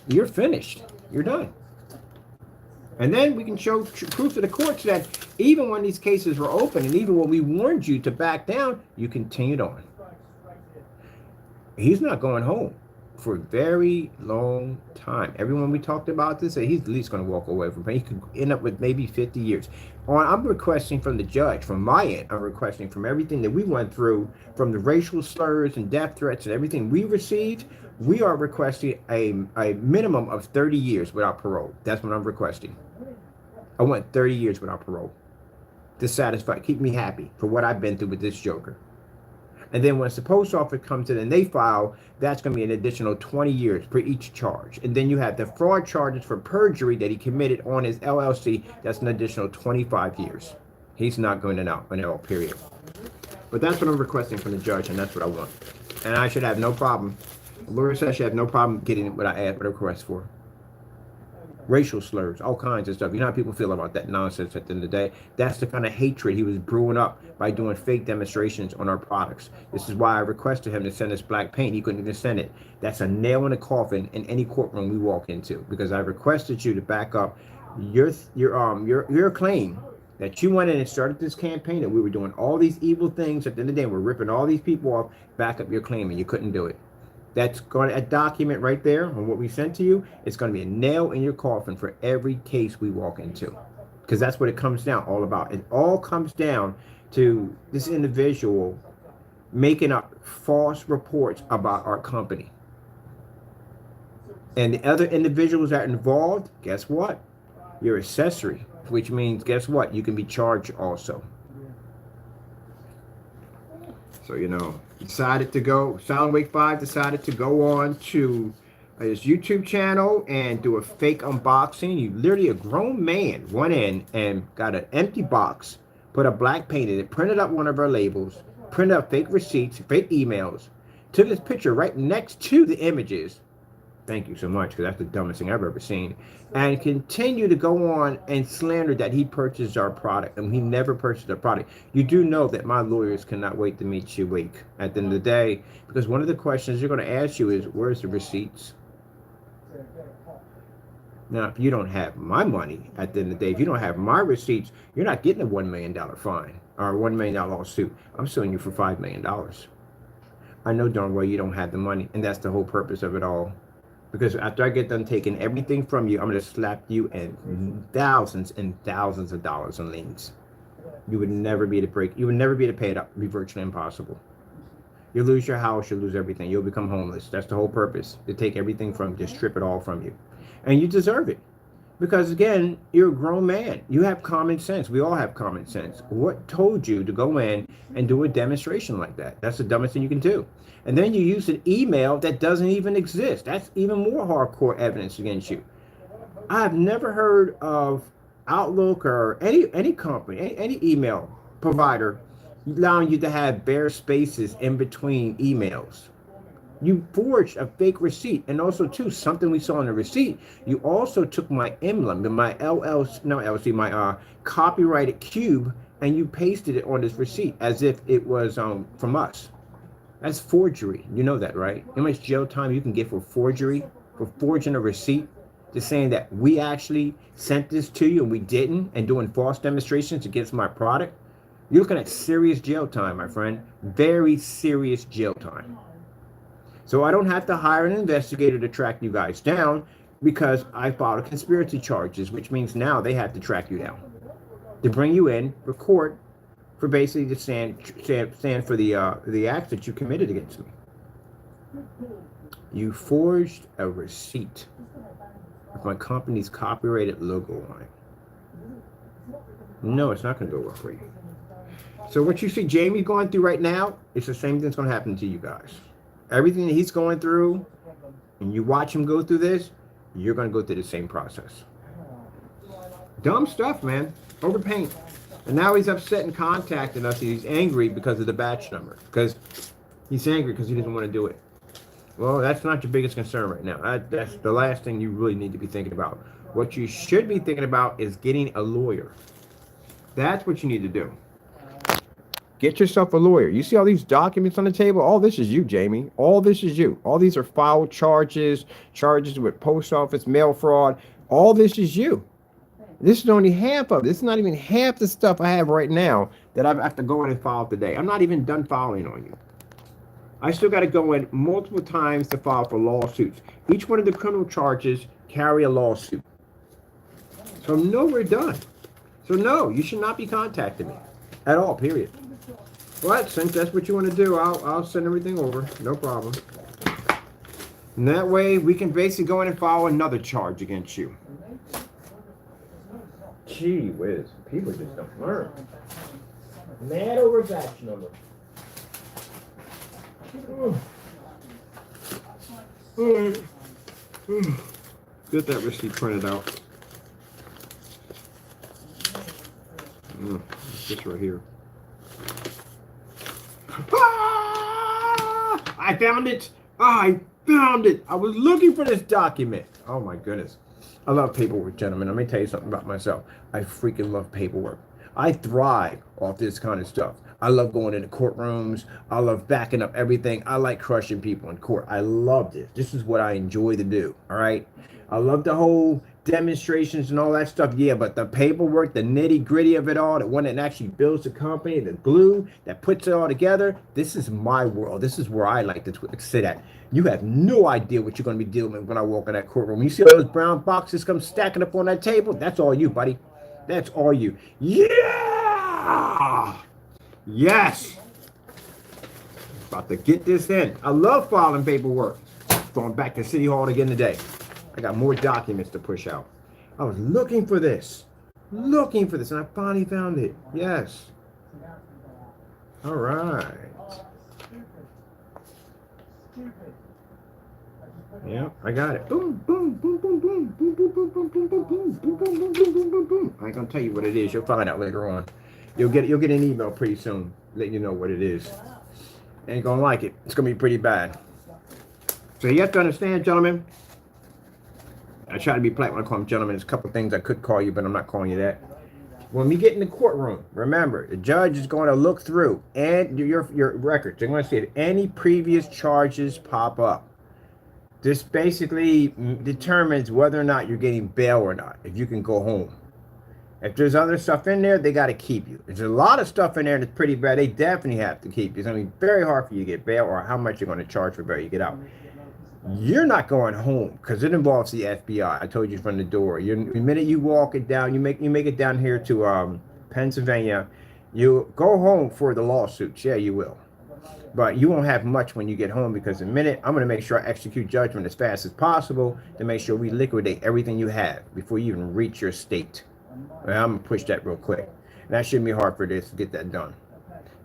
You're finished. You're done. And then we can show proof to the courts that even when these cases were open and even when we warned you to back down, you continued on. He's not going home for a very long time. Everyone we talked about this, he's at least going to walk away from it. He could end up with maybe 50 years. I'm requesting from the judge, from my end, I'm requesting from everything that we went through, from the racial slurs and death threats and everything we received, we are requesting a minimum of 30 years without parole. That's what I'm requesting. I want 30 years without parole to satisfy, keep me happy for what I've been through with this joker. And then once the post office comes in and they file, that's going to be an additional 20 years for each charge. And then you have the fraud charges for perjury that he committed on his LLC. That's an additional 25 years. He's not going out on L, period. But that's what I'm requesting from the judge, and that's what I want. And I should have no problem. Laura says I should have no problem getting what I request for. Racial slurs, all kinds of stuff. You know how people feel about that nonsense at the end of the day? That's the kind of hatred he was brewing up by doing fake demonstrations on our products. This is why I requested him to send us black paint. He couldn't even send it. That's a nail in the coffin in any courtroom we walk into, because I requested you to back up your claim that you went in and started this campaign and we were doing all these evil things. At the end of the day, we're ripping all these people off. Back up your claim, and you couldn't do it. That's going to, a document right there on what we sent to you. It's going to be a nail in your coffin for every case we walk into, because that's what it comes down all about. It all comes down to this individual making up false reports about our company. And the other individuals that are involved, guess what? You're accessory, which means, guess what? You can be charged also. So, you know, decided to go, Silent Wake 5 decided to go on to his YouTube channel and do a fake unboxing. You literally, a grown man went in and got an empty box, put a black paint in it, printed up one of our labels, printed up fake receipts, fake emails, took his picture right next to the images, Thank you so much, because that's the dumbest thing I've ever seen. And continue to go on and slander that he purchased our product, and he never purchased our product. You do know that my lawyers cannot wait to meet you week at the end of the day, because one of the questions they're going to ask you is, where's the receipts? Now, if you don't have my money at the end of the day, if you don't have my receipts, you're not getting a $1 million fine or a $1 million lawsuit. I'm suing you for $5 million. I know darn well you don't have the money, and that's the whole purpose of it all. Because after I get done taking everything from you, I'm going to slap you and thousands of dollars in liens. You would never be able to break. You would never be able to pay it up. It'd be virtually impossible. You'll lose your house. You'll lose everything. You'll become homeless. That's the whole purpose. To take everything from you, just strip it all from you. And you deserve it. Because again, you're a grown man. You have common sense. We all have common sense. What told you to go in and do a demonstration like that? That's the dumbest thing you can do. And then you use an email that doesn't even exist. That's even more hardcore evidence against you. I've never heard of Outlook or any company, any email provider allowing you to have bare spaces in between emails. You forged a fake receipt, and also too, something we saw in the receipt, you also took my emblem, my my copyrighted cube, and you pasted it on this receipt as if it was from us. That's forgery. You know that, right? How much jail time you can get for forgery, for forging a receipt, just saying that we actually sent this to you and we didn't, and doing false demonstrations against my product? You're looking at serious jail time, my friend. Very serious jail time. So I don't have to hire an investigator to track you guys down, because I filed conspiracy charges, which means now they have to track you down to bring you in for court for basically to stand for the acts that you committed against me. You forged a receipt with my company's copyrighted logo on it. No, it's not going to go well for you. So what you see Jamie going through right now, it's the same thing that's going to happen to you guys. Everything that he's going through, and you watch him go through this, you're going to go through the same process. Dumb stuff, man. Overpaying. And now he's upset and contacting us. He's angry because of the batch number. Because he's angry because he doesn't want to do it. Well, that's not your biggest concern right now. That's the last thing you really need to be thinking about. What you should be thinking about is getting a lawyer. That's what you need to do. Get yourself a lawyer. You see all these documents on the table? All this is you, Jamie. All this is you. All these are filed charges with post office, mail fraud. All this is you. This is only half of it. This is not even half the stuff I have right now that I have to go in and file today. I'm not even done filing on you. I still got to go in multiple times to file for lawsuits. Each one of the criminal charges carry a lawsuit. So no, we're done. So no, you should not be contacting me at all, period. But since that's what you want to do, I'll send everything over. No problem. And that way we can basically go in and file another charge against you. Gee whiz. People just don't learn. Mad over batch number. Get that receipt printed out. It's this right here. Ah! I found it. I found it. I was looking for this document. Oh my goodness. I love paperwork, gentlemen. Let me tell you something about myself. I freaking love paperwork. I thrive off this kind of stuff. I love going into courtrooms. I love backing up everything. I like crushing people in court. I love this. This is what I enjoy to do. All right. I love the whole demonstrations and all that stuff. Yeah, but the paperwork, the nitty gritty of it all, the one that actually builds the company, the glue that puts it all together. This is my world. This is where I like to sit at. You have no idea what you're going to be dealing with when I walk in that courtroom. You see all those brown boxes come stacking up on that table? That's all you, buddy. That's all you. Yeah! Yes! About to get this in. I love filing paperwork. Going back to City Hall again today. I got more documents to push out. I was looking for this, and I finally found it. Yes. All right. Yeah, I got it. Boom, boom, boom, boom, boom, boom, boom, boom, boom, boom, boom, boom, boom, boom, boom, boom, boom, boom. I ain't gonna tell you what it is. You'll find out later on. You'll get an email pretty soon, letting you know what it is. Ain't gonna like it. It's gonna be pretty bad. So you have to understand, gentlemen, I try to be polite when I call them gentlemen. There's a couple things I could call you, but I'm not calling you that. When we get in the courtroom, remember, the judge is going to look through and your records. They're going to see if any previous charges pop up. This basically determines whether or not you're getting bail or not, if you can go home. If there's other stuff in there, they got to keep you. If there's a lot of stuff in there that's pretty bad, they definitely have to keep you. It's going to be very hard for you to get bail or how much you're going to charge for bail you get out. You're not going home because it involves the FBI. I told you from the door. The minute you walk it down, you make it down here to Pennsylvania, you go home for the lawsuits. Yeah, you will. But you won't have much when you get home because the minute I'm going to make sure I execute judgment as fast as possible to make sure we liquidate everything you have before you even reach your state. And I'm going to push that real quick. And that shouldn't be hard for this to get that done.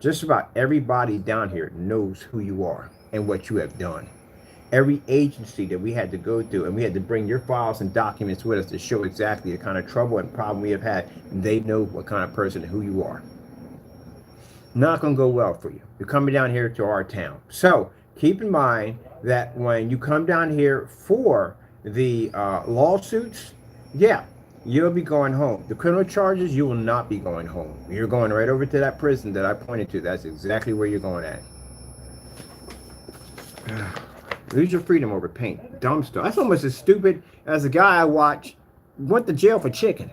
Just about everybody down here knows who you are and what you have done. Every agency that we had to go through, and we had to bring your files and documents with us to show exactly the kind of trouble and problem we have had, they know what kind of person and who you are. Not going to go well for you. You're coming down here to our town. So keep in mind that when you come down here for the lawsuits, yeah, you'll be going home. The criminal charges, you will not be going home. You're going right over to that prison that I pointed to. That's exactly where you're going at. Lose your freedom over paint. Dumb stuff. That's almost as stupid as the guy I watched went to jail for chicken.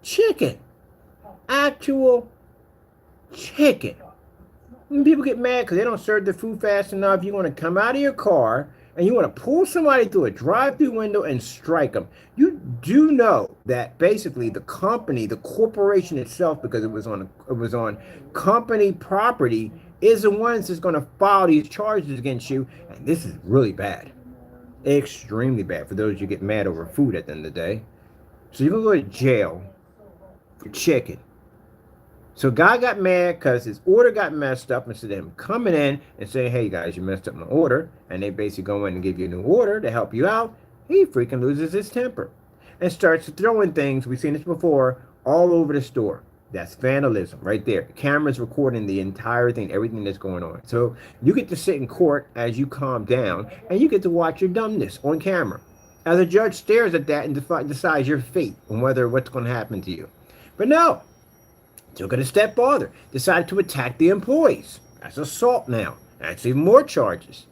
Chicken. Actual chicken. When people get mad because they don't serve the food fast enough, you want to come out of your car and you want to pull somebody through a drive-through window and strike them. You do know that basically the company, the corporation itself, because it was on company property, is the ones that's going to file these charges against you. And this is really bad. Extremely bad for those you get mad over food at the end of the day. So you're going to go to jail for chicken. So guy got mad because his order got messed up. Instead of him coming in and saying, hey guys, you messed up my order, and they basically go in and give you a new order to help you out, he freaking loses his temper and starts throwing things, we've seen this before, all over the store. That's vandalism right there. The camera's recording the entire thing, everything that's going on. So you get to sit in court as you calm down, and you get to watch your dumbness on camera as a judge stares at that and decides your fate and what's going to happen to you. But no, took it a step farther. Decided to attack the employees. That's assault now. That's even more charges.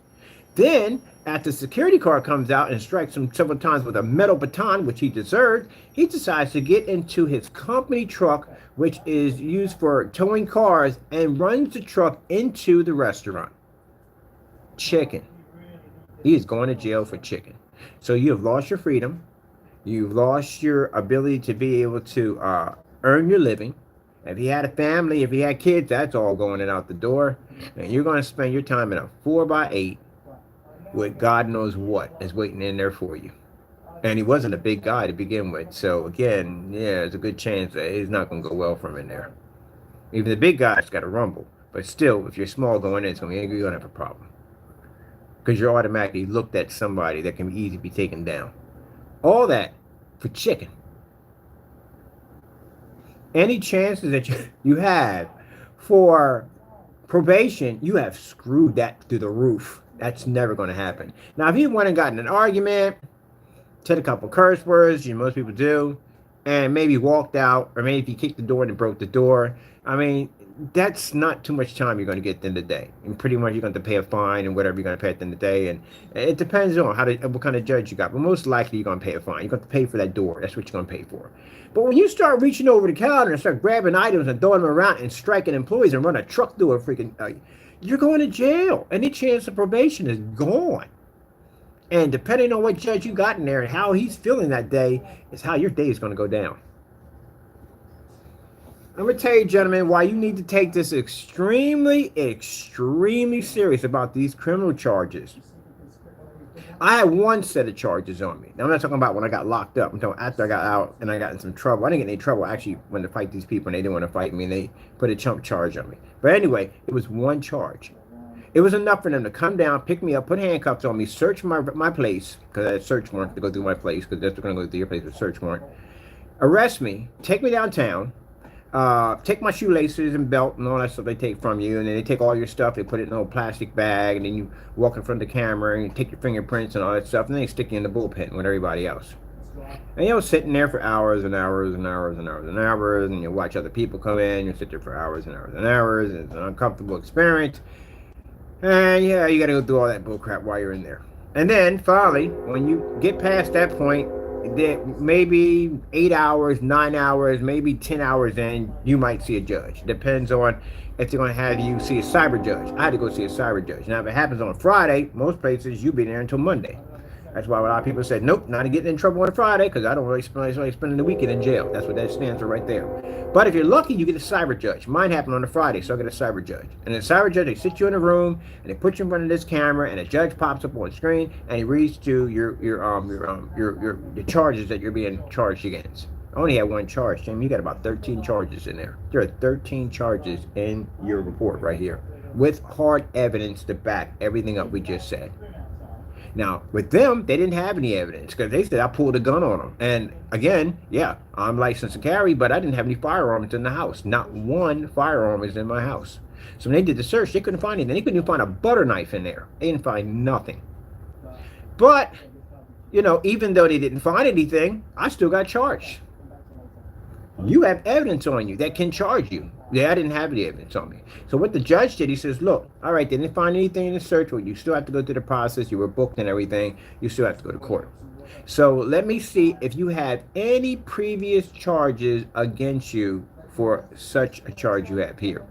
Then, after the security car comes out and strikes him several times with a metal baton, which he deserved, he decides to get into his company truck, which is used for towing cars, and runs the truck into the restaurant. Chicken. He is going to jail for chicken. So you have lost your freedom. You've lost your ability to be able to earn your living. If he had a family, if he had kids, that's all going in out the door. And you're going to spend your time in a 4x8 with God knows what is waiting in there for you. And he wasn't a big guy to begin with. So again, yeah, there's a good chance that he's not going to go well for him in there. Even the big guy's got to rumble. But still, if you're small going in, you're going to have a problem. Because you're automatically looked at somebody that can easily be taken down. All that for chicken. Any chances that you have for probation, you have screwed that through the roof. That's never going to happen. Now, if he went and got in an argument, said a couple curse words, most people do, and maybe walked out, or maybe if he kicked the door and broke the door, I mean, that's not too much time you're going to get at the end of the day. And pretty much you're going to pay a fine and whatever you're going to pay at the end of the day. And it depends on what kind of judge you got. But most likely you're going to pay a fine. You're going to pay for that door. That's what you're going to pay for. But when you start reaching over the counter and start grabbing items and throwing them around and striking employees and run a truck through a freaking, you're going to jail. Any chance of probation is gone. And depending on what judge you got in there and how he's feeling that day is how your day is going to go down. I'm going to tell you, gentlemen, why you need to take this extremely, extremely serious about these criminal charges. I had one set of charges on me. Now, I'm not talking about when I got locked up. I'm talking after I got out and I got in some trouble. I didn't get any trouble. I actually went to fight these people and they didn't want to fight me and they put a chump charge on me. But anyway, it was one charge. It was enough for them to come down, pick me up, put handcuffs on me, search my place, because I had a search warrant to go through my place, because that's going to go through your place with a search warrant. Arrest me, take me downtown, take my shoelaces and belt and all that stuff they take from you, and then they take all your stuff, they put it in a little plastic bag, and then you walk in front of the camera and you take your fingerprints and all that stuff, and then they stick you in the bullpen with everybody else. And you're sitting there for hours and hours and hours and hours and hours, and you watch other people come in, you sit there for hours and hours and hours, and it's an uncomfortable experience. And yeah, you got to go through all that bullcrap while you're in there. And then finally, when you get past that point, that maybe 8 hours, 9 hours, maybe 10 hours in, you might see a judge. Depends on if they're going to have you see a cyber judge. I had to go see a cyber judge. Now, if it happens on a Friday, most places you'll be there until Monday. That's why a lot of people said, nope, not getting in trouble on a Friday because I don't really spending the weekend in jail. That's what that stands for right there. But if you're lucky, you get a cyber judge. Mine happened on a Friday, so I get a cyber judge. And the cyber judge, they sit you in a room and they put you in front of this camera, and a judge pops up on the screen and he reads to your charges that you're being charged against. I only had one charge, Jim. You got about 13 charges in there. There are 13 charges in your report right here with hard evidence to back everything up we just said. Now, with them, they didn't have any evidence because they said I pulled a gun on them. And again, yeah, I'm licensed to carry, but I didn't have any firearms in the house. Not one firearm is in my house. So when they did the search, they couldn't find anything. They couldn't even find a butter knife in there. They didn't find nothing. But, even though they didn't find anything, I still got charged. You have evidence on you that can charge you. Yeah, I didn't have any evidence on me. So what the judge did, he says, look, all right, they didn't find anything in the search warrant. You still have to go through the process. You were booked and everything. You still have to go to court. So let me see if you have any previous charges against you for such a charge you have here.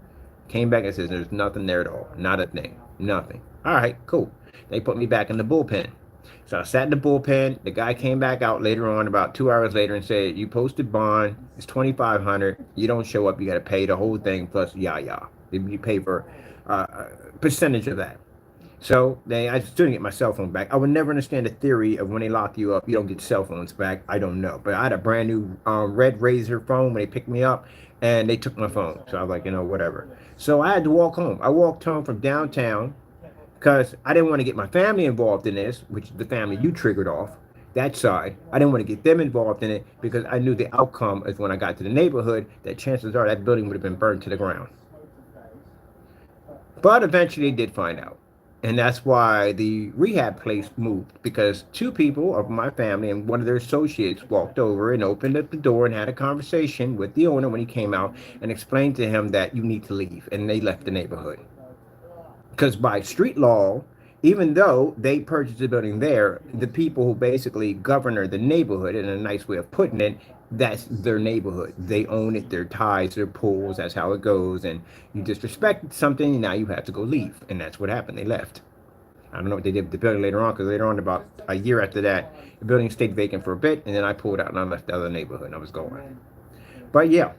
Came back and says there's nothing there at all. Not a thing. Nothing. All right, cool. They put me back in the bullpen. So I sat in the bullpen. The guy came back out later on, about 2 hours later, and said, "You posted bond. It's $2,500. You don't show up, you got to pay the whole thing plus yah. You pay for a percentage of that." So I still didn't get my cell phone back. I would never understand the theory of when they lock you up, you don't get cell phones back. I don't know, but I had a brand new red Razor phone when they picked me up, and they took my phone. So I was like, whatever. So I had to walk home. I walked home from downtown, because I didn't want to get my family involved in this, which is the family you triggered off, that side. I didn't want to get them involved in it because I knew the outcome is when I got to the neighborhood that chances are that building would have been burned to the ground. But eventually they did find out. And that's why the rehab place moved, because two people of my family and one of their associates walked over and opened up the door and had a conversation with the owner when he came out and explained to him that you need to leave. And they left the neighborhood. Because by street law, even though they purchased the building there, the people who basically govern the neighborhood, in a nice way of putting it, that's their neighborhood. They own it, their ties, their pools, that's how it goes. And you disrespected something, and now you have to go leave. And that's what happened. They left. I don't know what they did with the building later on, because later on, about a year after that, the building stayed vacant for a bit, and then I pulled out and I left the other neighborhood and I was going. But yeah,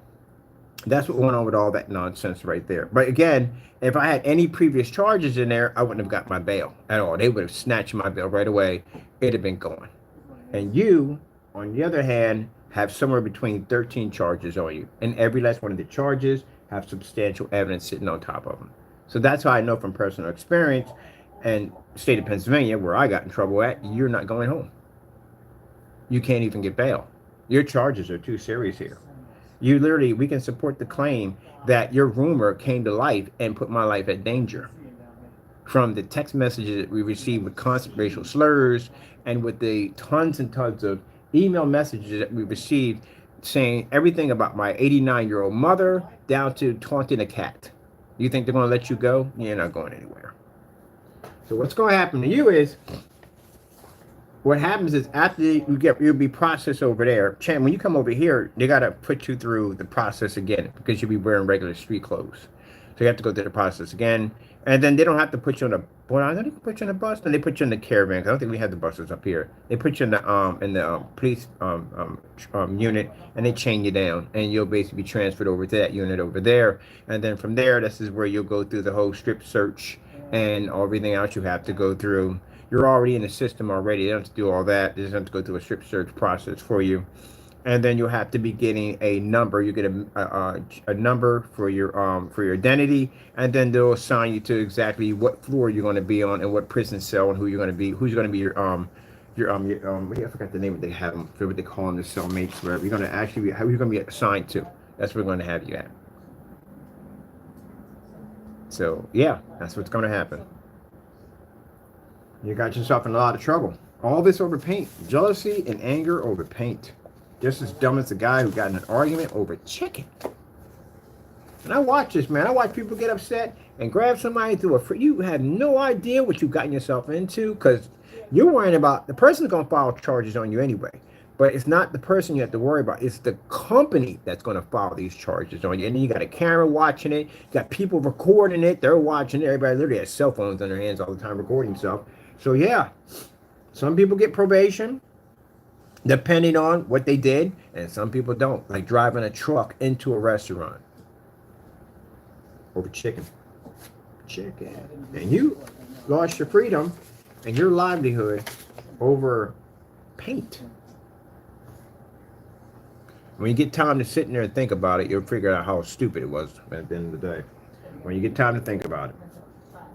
that's what went on with all that nonsense right there. But again, if I had any previous charges in there, I wouldn't have got my bail at all. They would have snatched my bail right away. It'd have been gone. And you, on the other hand, have somewhere between 13 charges on you. And every last one of the charges have substantial evidence sitting on top of them. So that's how I know from personal experience, and state of Pennsylvania, where I got in trouble at, you're not going home. You can't even get bail. Your charges are too serious here. We can support the claim that your rumor came to life and put my life at danger. From the text messages that we received with constant racial slurs, and with the tons and tons of email messages that we received saying everything about my 89-year-old mother down to taunting a cat. You think they're going to let you go? You're not going anywhere. So what's going to happen to you is, what happens is after you'll be processed over there. Chan, when you come over here, they got to put you through the process again because you'll be wearing regular street clothes. So you have to go through the process again. And then they don't have to put you on they put you on the bus, and they put you in the caravan. I don't think we have the buses up here. They put you in the police unit, and they chain you down, and you'll basically be transferred over to that unit over there. And then from there, this is where you'll go through the whole strip search and everything else you have to go through. You're already in the system already. They don't have to do all that. They just have to go through a strip search process for you. And then you'll have to be getting a number. You get a number for your identity, and then they'll assign you to exactly what floor you're going to be on and what prison cell and who's going to be your I forgot the name that they have them, what they call them, the cellmates, wherever you're going to actually be, how you're going to be assigned to. That's where we're going to have you at. So yeah, that's what's going to happen. You got yourself in a lot of trouble. All this over paint. Jealousy and anger over paint. Just as dumb as the guy who got in an argument over chicken. And I watch this, man. I watch people get upset and grab somebody through a free. You have no idea what you've gotten yourself into because you're worrying about the person's going to file charges on you anyway. But it's not the person you have to worry about. It's the company that's going to file these charges on you. And then you got a camera watching it. You got people recording it. They're watching it. Everybody literally has cell phones in their hands all the time recording stuff. So, yeah, some people get probation depending on what they did. And some people don't. Like driving a truck into a restaurant over chicken. And you lost your freedom and your livelihood over paint. When you get time to sit in there and think about it, you'll figure out how stupid it was at the end of the day. When you get time to think about it.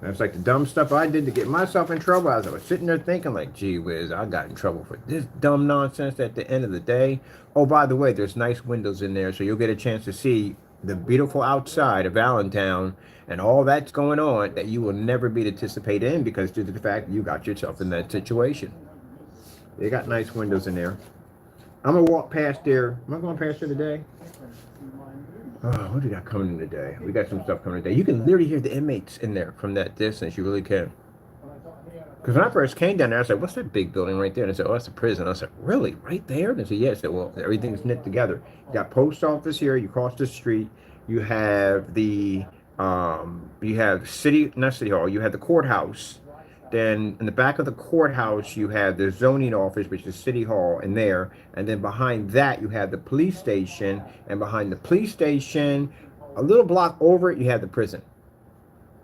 That's like the dumb stuff I did to get myself in trouble. I was sitting there thinking like, gee whiz, I got in trouble for this dumb nonsense at the end of the day. Oh, by the way, there's nice windows in there, so you'll get a chance to see the beautiful outside of Allentown and all that's going on that you will never be anticipated in because due to the fact that you got yourself in that situation. They got nice windows in there. I'm going to walk past there. Am I going past there today? Oh, what do we got coming in today? We got some stuff coming today. You can literally hear the inmates in there from that distance. You really can. Because when I first came down there, I said, what's that big building right there? And they said, oh, that's a prison. I said, really? Right there? And they said, yes. I said, well, everything's knit together. You got post office here. You cross the street. You have the, you have not city hall. You have the courthouse. Then in the back of the courthouse, you have the zoning office, which is City Hall, in there. And then behind that, you have the police station. And behind the police station, a little block over it, you have the prison.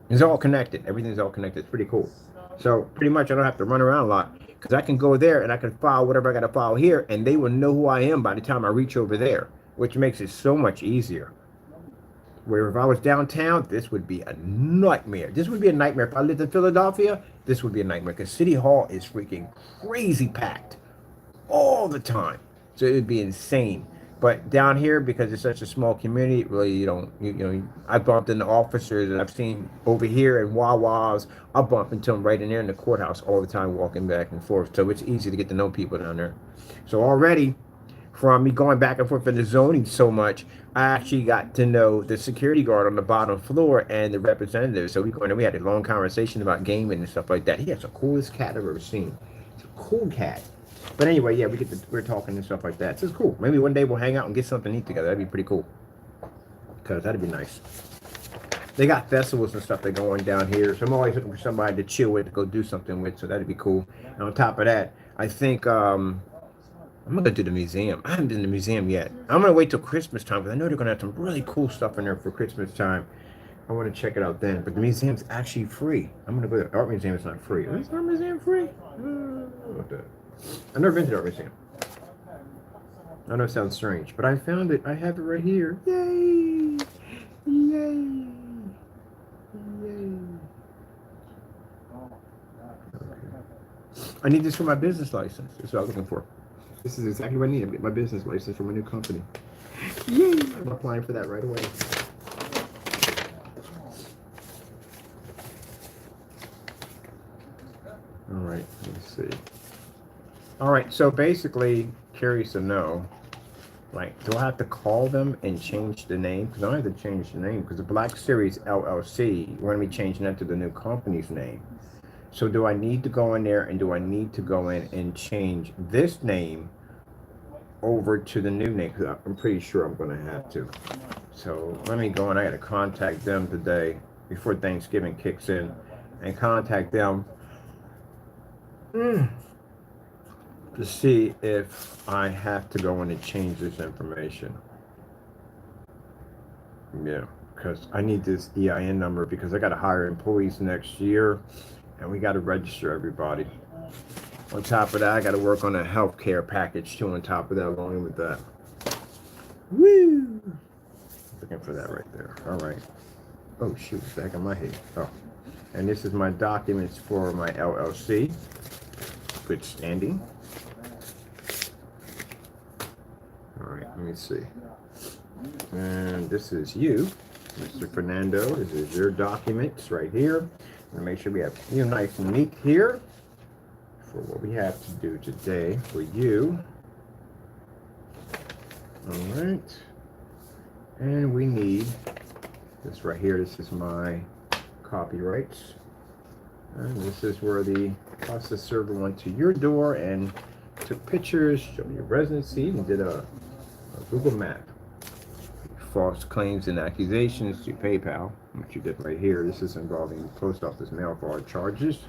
It's all connected. Everything's all connected. It's pretty cool. So pretty much I don't have to run around a lot because I can go there and I can file whatever I got to file here. And they will know who I am by the time I reach over there, which makes it so much easier. Where if I was downtown, this would be a nightmare. This would be a nightmare. If I lived in Philadelphia, this would be a nightmare because City Hall is freaking crazy packed all the time. So it would be insane. But down here, because it's such a small community, really, you know, I bumped into officers and I've seen over here in Wawa's, I bump into them right in there in the courthouse all the time, walking back and forth. So it's easy to get to know people down there. So already, from me going back and forth in the zoning so much, I actually got to know the security guard on the bottom floor and the representative. So we had a long conversation about gaming and stuff like that. He has the coolest cat I've ever seen. It's a cool cat. But anyway, yeah, we're talking and stuff like that. So it's cool. Maybe one day we'll hang out and get something to eat together. That'd be pretty cool. Because that'd be nice. They got festivals and stuff that go on down here. So I'm always looking for somebody to chill with, to go do something with. So that'd be cool. And on top of that, I think I'm going to do the museum. I haven't been to the museum yet. I'm going to wait till Christmas time because I know they're going to have some really cool stuff in there for Christmas time. I want to check it out then. But the museum's actually free. I'm going to go to the art museum. It's not free. Is the art museum free? I've never been to the art museum. I know it sounds strange, but I found it. I have it right here. Yay! Yay! Yay! Okay. I need this for my business license. That's what I was looking for. This is exactly what I need. I'm getting my business license for my new company. Yay! I'm applying for that right away. All right, let's see. All right, so basically, curious to know, like, do I have to call them and change the name? Because I don't have to change the name because the Black Series LLC, we're going to be changing that to the new company's name. So do I need to go in there and do I need to go in and change this name over to the new name? Because I'm pretty sure I'm going to have to. So let me go and I got to contact them today before Thanksgiving kicks in and contact them. To see if I have to go in and change this information. Yeah, because I need this EIN number because I got to hire employees next year and we got to register everybody. On top of that, I got to work on a healthcare package too on top of that, along with that. Woo! Looking for that right there. All right. Oh, shoot, it's back on my head. Oh, and this is my documents for my LLC. Good standing. All right, let me see. And this is you, Mr. Fernando. This is your documents right here. And make sure we have you nice and neat here. for what we have to do today for you. All right. And we need this right here. This is my copyrights. And this is where the process server went to your door and took pictures, showed your residency, and did a Google map. False claims and accusations to PayPal, which you did right here. This is involving the post office mail fraud charges.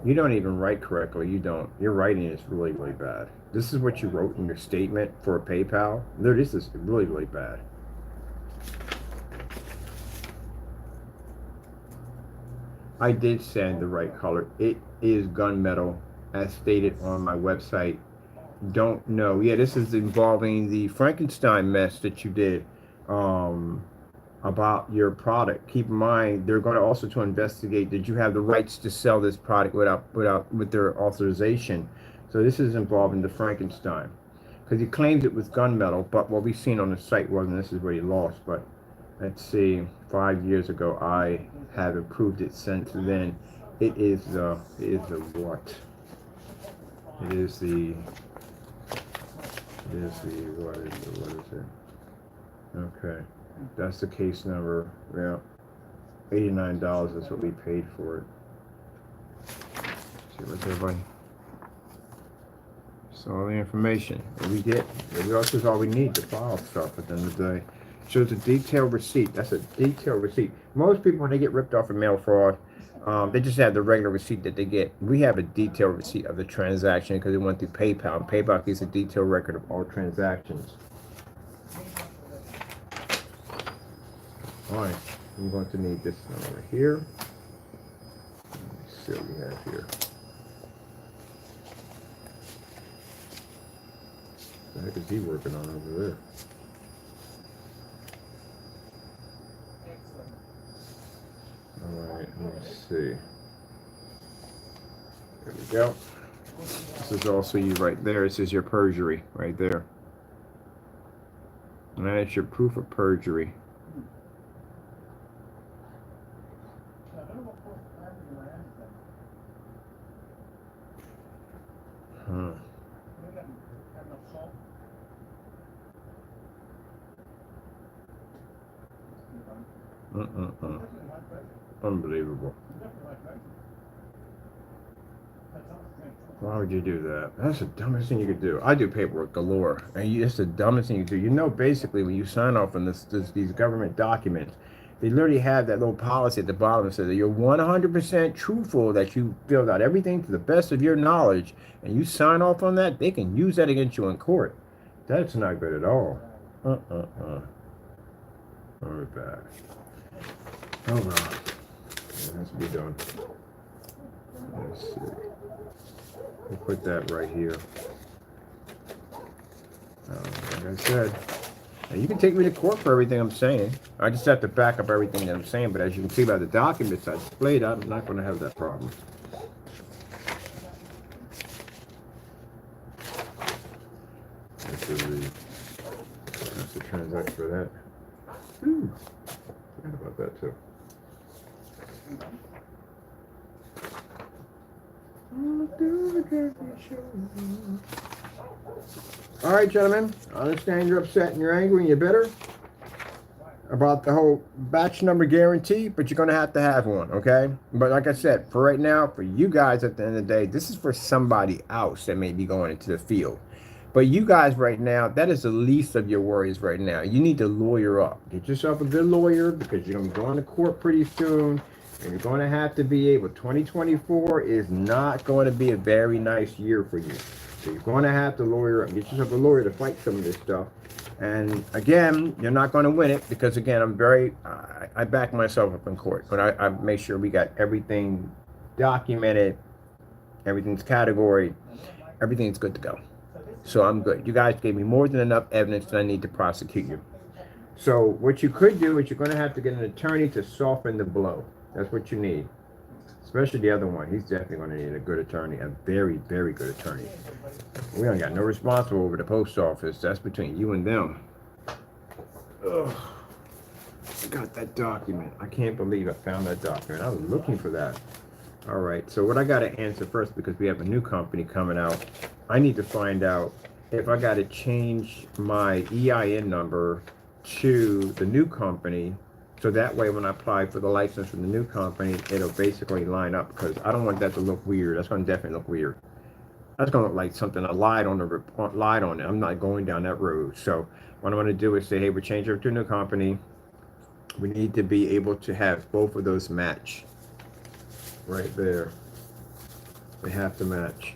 You don't even write correctly. You don't. Your writing is really, really bad. This is what you wrote in your statement for PayPal. This is really, really bad. I did send the right color. It is gunmetal, as stated on my website. Don't know. Yeah, this is involving the Frankenstein mess that you did about your product. Keep in mind, they're going to also to investigate, did you have the rights to sell this product with their authorization. So this is involving the Frankenstein, because he claims it was gunmetal, but what we've seen on the site wasn't. This is where he lost. But let's see, 5 years ago, I have improved it since then. It is the what? What is it? Okay, that's the case number. Yeah, $89 is what we paid for it. See what's everybody. So all the information that we get, this is all we need to file stuff at the end of the day. Shows a detailed receipt. That's a detailed receipt. Most people, when they get ripped off of mail fraud, they just have the regular receipt that they get. We have a detailed receipt of the transaction because it went through PayPal. And PayPal gives a detailed record of all transactions. All right, I'm going to need this number here. Let's see what we have here. What the heck is he working on over there? Alright, let's see. There we go. This is also you right there. This is your perjury right there. And that is your proof of perjury. Huh. Unbelievable. Why would you do that? That's the dumbest thing you could do. I do paperwork galore, and it's the dumbest thing you do. You know, basically, when you sign off on these government documents, they literally have that little policy at the bottom that says that you're 100% truthful, that you filled out everything to the best of your knowledge, and you sign off on that, they can use that against you in court. That's not good at all. Very bad. Oh well, it has to be done. Let's see. We'll put that right here. Like I said, now you can take me to court for everything I'm saying. I just have to back up everything that I'm saying. But as you can see by the documents I displayed, I'm not going to have that problem. That's the transaction for that. Forgot about that too. All right, gentlemen, I understand you're upset and you're angry and you're bitter about the whole batch number guarantee, but you're going to have one, okay? But like I said, for right now, for you guys at the end of the day, this is for somebody else that may be going into the field. But you guys right now, that is the least of your worries right now. You need to lawyer up. Get yourself a good lawyer, because you're going to be going to court pretty soon. And you're going to have to be able, 2024 is not going to be a very nice year for you. So you're going to have to lawyer up. Get yourself a lawyer to fight some of this stuff. And again, you're not going to win it, because again, I back myself up in court. But I make sure we got everything documented, everything's categorized, everything's good to go. So I'm good. You guys gave me more than enough evidence that I need to prosecute you. So what you could do is you're going to have to get an attorney to soften the blow. That's what you need. Especially the other one. He's definitely going to need a good attorney. A very, very good attorney. We don't got no responsible over the post office. That's between you and them. Ugh. got that document. I can't believe I found that document. I was looking for that. All right, so what I got to answer first, because we have a new company coming out, I need to find out if I got to change my EIN number to the new company, so that way when I apply for the license from the new company, it'll basically line up, because I don't want that to look weird. That's going to definitely look weird. That's going to look like something I lied on it. I'm not going down that road. So what I want to do is say, hey, we're changing to a new company. We need to be able to have both of those match. Right there. They have to match.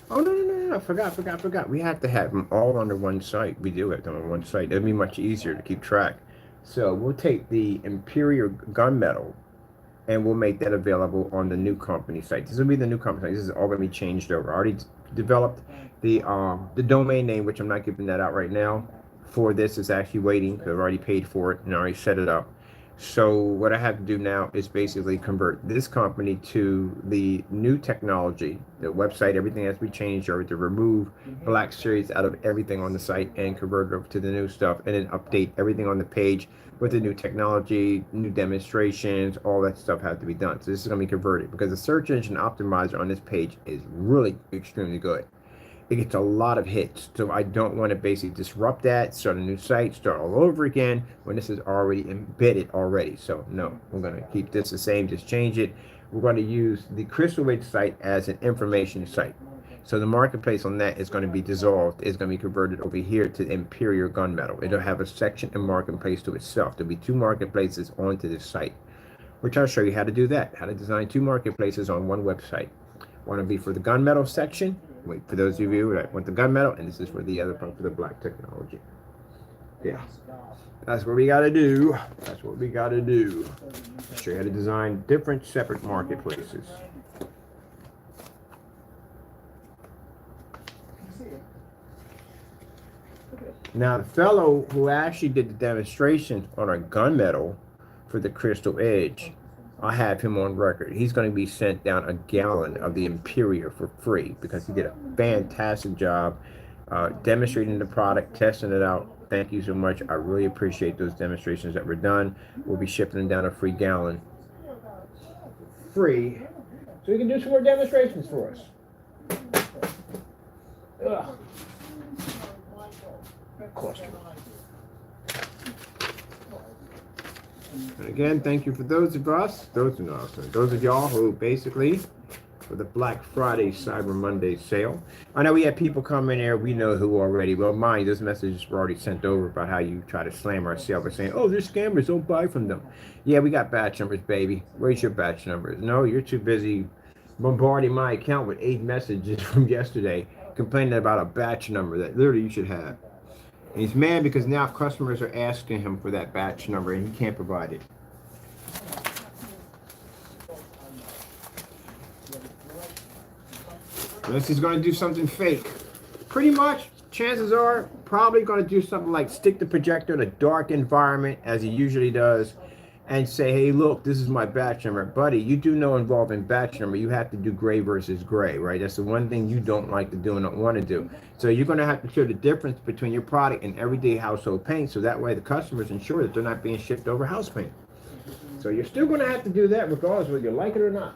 Oh, no. I forgot. We have to have them all under one site. We do have them on one site. It'd be much easier to keep track. So we'll take the Imperial gunmetal and we'll make that available on the new company site. This will be the new company site. This is all going to be changed over. I already developed the domain name, which I'm not giving that out right now. For this is actually waiting because I've already paid for it and already set it up. So what I have to do now is basically convert this company to the new technology, the website, everything has to be changed over, to remove Black Series out of everything on the site and convert it over to the new stuff, and then update everything on the page with the new technology, new demonstrations, all that stuff has to be done. So this is going to be converted because the search engine optimizer on this page is really extremely good. It gets a lot of hits, so I don't want to basically disrupt that, start a new site, start all over again when this is already embedded already. So no, we're going to keep this the same, just change it. We're going to use the Crystal Ridge site as an information site. So the marketplace on that is going to be dissolved. It's going to be converted over here to Imperial Gunmetal. It'll have a section and marketplace to itself. There'll be two marketplaces onto this site, which I'll show you how to do that, how to design two marketplaces on one website. One will be for the gunmetal section. Wait, for those of you that want the gunmetal, and this is for the other part for the black technology. Yeah, that's what we got to do. That's what we got to do. Show you how to design different separate marketplaces. Now, the fellow who actually did the demonstration on our gunmetal for the Crystal Edge, I have him on record. He's going to be sent down a gallon of the Imperial for free because he did a fantastic job demonstrating the product, testing it out. Thank you so much. I really appreciate those demonstrations that were done. We'll be shipping them down a free gallon. Free. So we can do some more demonstrations for us. Ugh. And again, thank you for those of y'all who basically for the Black Friday Cyber Monday sale. I know we had people come in there, we know who already. Well, mind, those messages were already sent over about how you try to slam our sale by saying, oh, they're scammers, don't buy from them. Yeah, we got batch numbers, baby. Where's your batch numbers? No, you're too busy bombarding my account with 8 messages from yesterday complaining about a batch number that literally you should have. And he's mad because now customers are asking him for that batch number and he can't provide it. Unless he's going to do something fake. Pretty much, chances are, probably going to do something like stick the projector in a dark environment as he usually does and say, hey, look, this is my batch number. Buddy, you do know involving batch number, you have to do gray versus gray, right? That's the one thing you don't like to do and don't want to do. So you're going to have to show the difference between your product and everyday household paint, so that way the customers ensure that they're not being shipped over house paint. So you're still going to have to do that regardless whether you like it or not.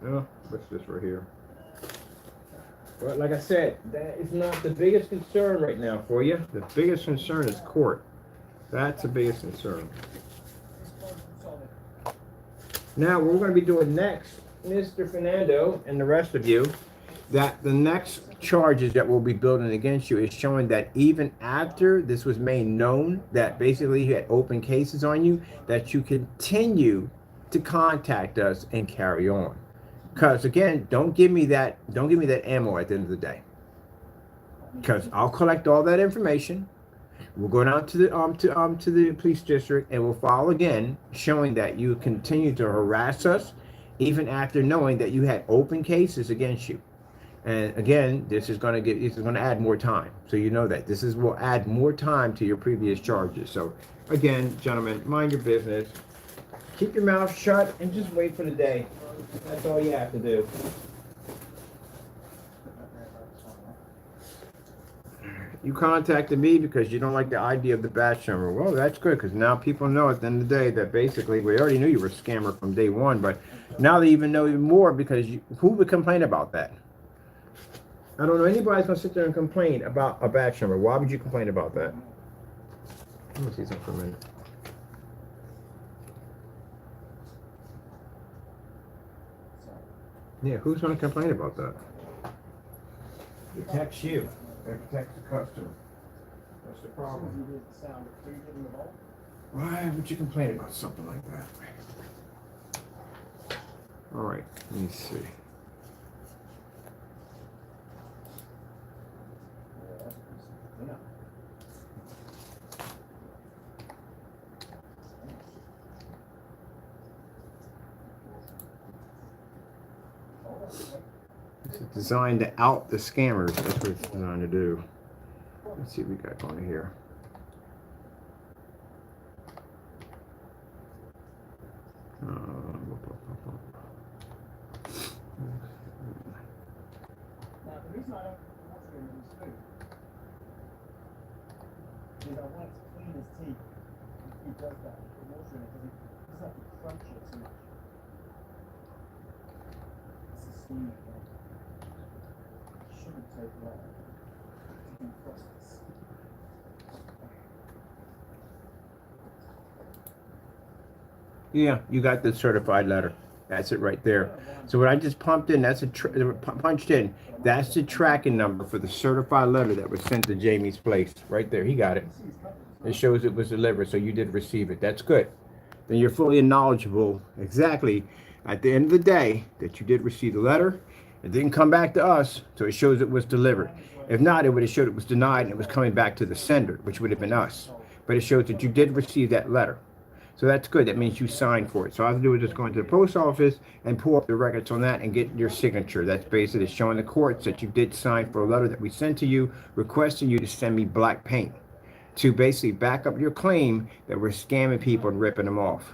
Oh, what's this right here? Well, like I said, that is not the biggest concern right now for you. The biggest concern is court. That's the biggest concern. Now, what we're going to be doing next, Mr. Fernando and the rest of you, that the next charges that we'll be building against you is showing that even after this was made known that basically you had open cases on you, that you continue to contact us and carry on. Because again, don't give me that ammo at the end of the day. Because I'll collect all that information. We'll go down to the police district and we'll file again, showing that you continue to harass us, even after knowing that you had open cases against you. And again, this is going to add more time. So you know that this will add more time to your previous charges. So again, gentlemen, mind your business. Keep your mouth shut and just wait for the day. That's all you have to do. You contacted me because you don't like the idea of the batch number. Well, that's good, because now people know at the end of the day that basically we already knew you were a scammer from day one, but now they even know even more, because who would complain about that? I don't know anybody's going to sit there and complain about a batch number. Why would you complain about that? Let me see something for a minute. Yeah, who's going to complain about that? It protects you. It protects the customer. That's the problem. Why would you complain about something like that? All right, let me see. This is designed to out the scammers. That's what it's designed to do. Let's see what we got going here. Now, the reason I don't want to remove his food is I want it to clean his teeth. He does that. The water in it doesn't have to crunch it too much. It's a steaming thing. It shouldn't take long to do process. Yeah, you got the certified letter. That's it right there. So what I just pumped in, that's punched in. That's the tracking number for the certified letter that was sent to Jamie's place. Right there, he got it. It shows it was delivered, so you did receive it. That's good. Then you're fully knowledgeable exactly at the end of the day that you did receive the letter. It didn't come back to us, so it shows it was delivered. If not, it would have showed it was denied and it was coming back to the sender, which would have been us. But it shows that you did receive that letter. So that's good. That means you signed for it. So all I have to do is just go into the post office and pull up the records on that and get your signature. That's basically showing the courts that you did sign for a letter that we sent to you requesting you to send me black paint to basically back up your claim that we're scamming people and ripping them off.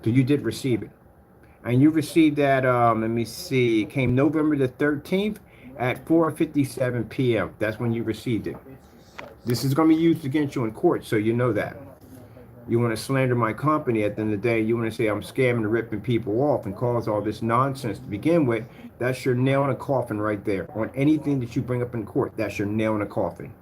So you did receive it. And you received that, let me see, it came November the 13th at 4:57 p.m. That's when you received it. This is going to be used against you in court, so you know that. You want to slander my company at the end of the day. You want to say I'm scamming and ripping people off and cause all this nonsense to begin with. That's your nail in a coffin right there. On anything that you bring up in court, that's your nail in a coffin.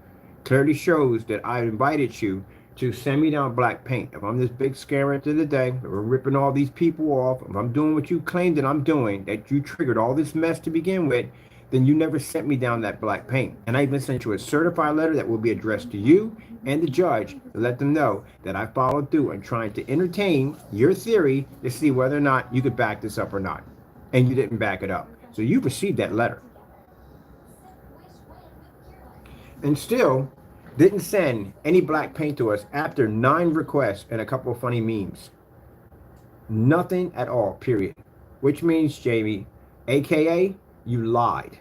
Clearly shows that I invited you to send me down black paint. If I'm this big scammer at the end of the day, that we're ripping all these people off, if I'm doing what you claimed that I'm doing, that you triggered all this mess to begin with, then you never sent me down that black paint. And I even sent you a certified letter that will be addressed to you and the judge to let them know that I followed through and trying to entertain your theory to see whether or not you could back this up or not. And you didn't back it up. So you received that letter. And still didn't send any black paint to us after 9 requests and a couple of funny memes. Nothing at all, period. Which means, Jamie, AKA, you lied.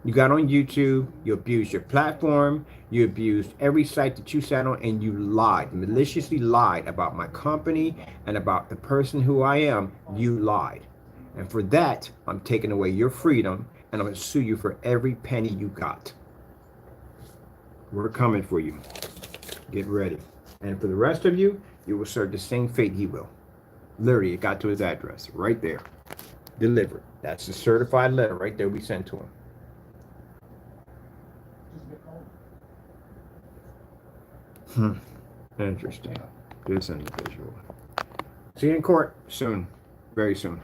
You got on YouTube, you abused your platform, you abused every site that you sat on, and you lied, maliciously lied about my company and about the person who I am. You lied. And for that, I'm taking away your freedom, and I'm going to sue you for every penny you got. We're coming for you. Get ready. And for the rest of you, you will serve the same fate he will. Literally, it got to his address right there. Delivered. That's the certified letter right there we sent to him. Interesting. This individual. See you in court soon. Very soon.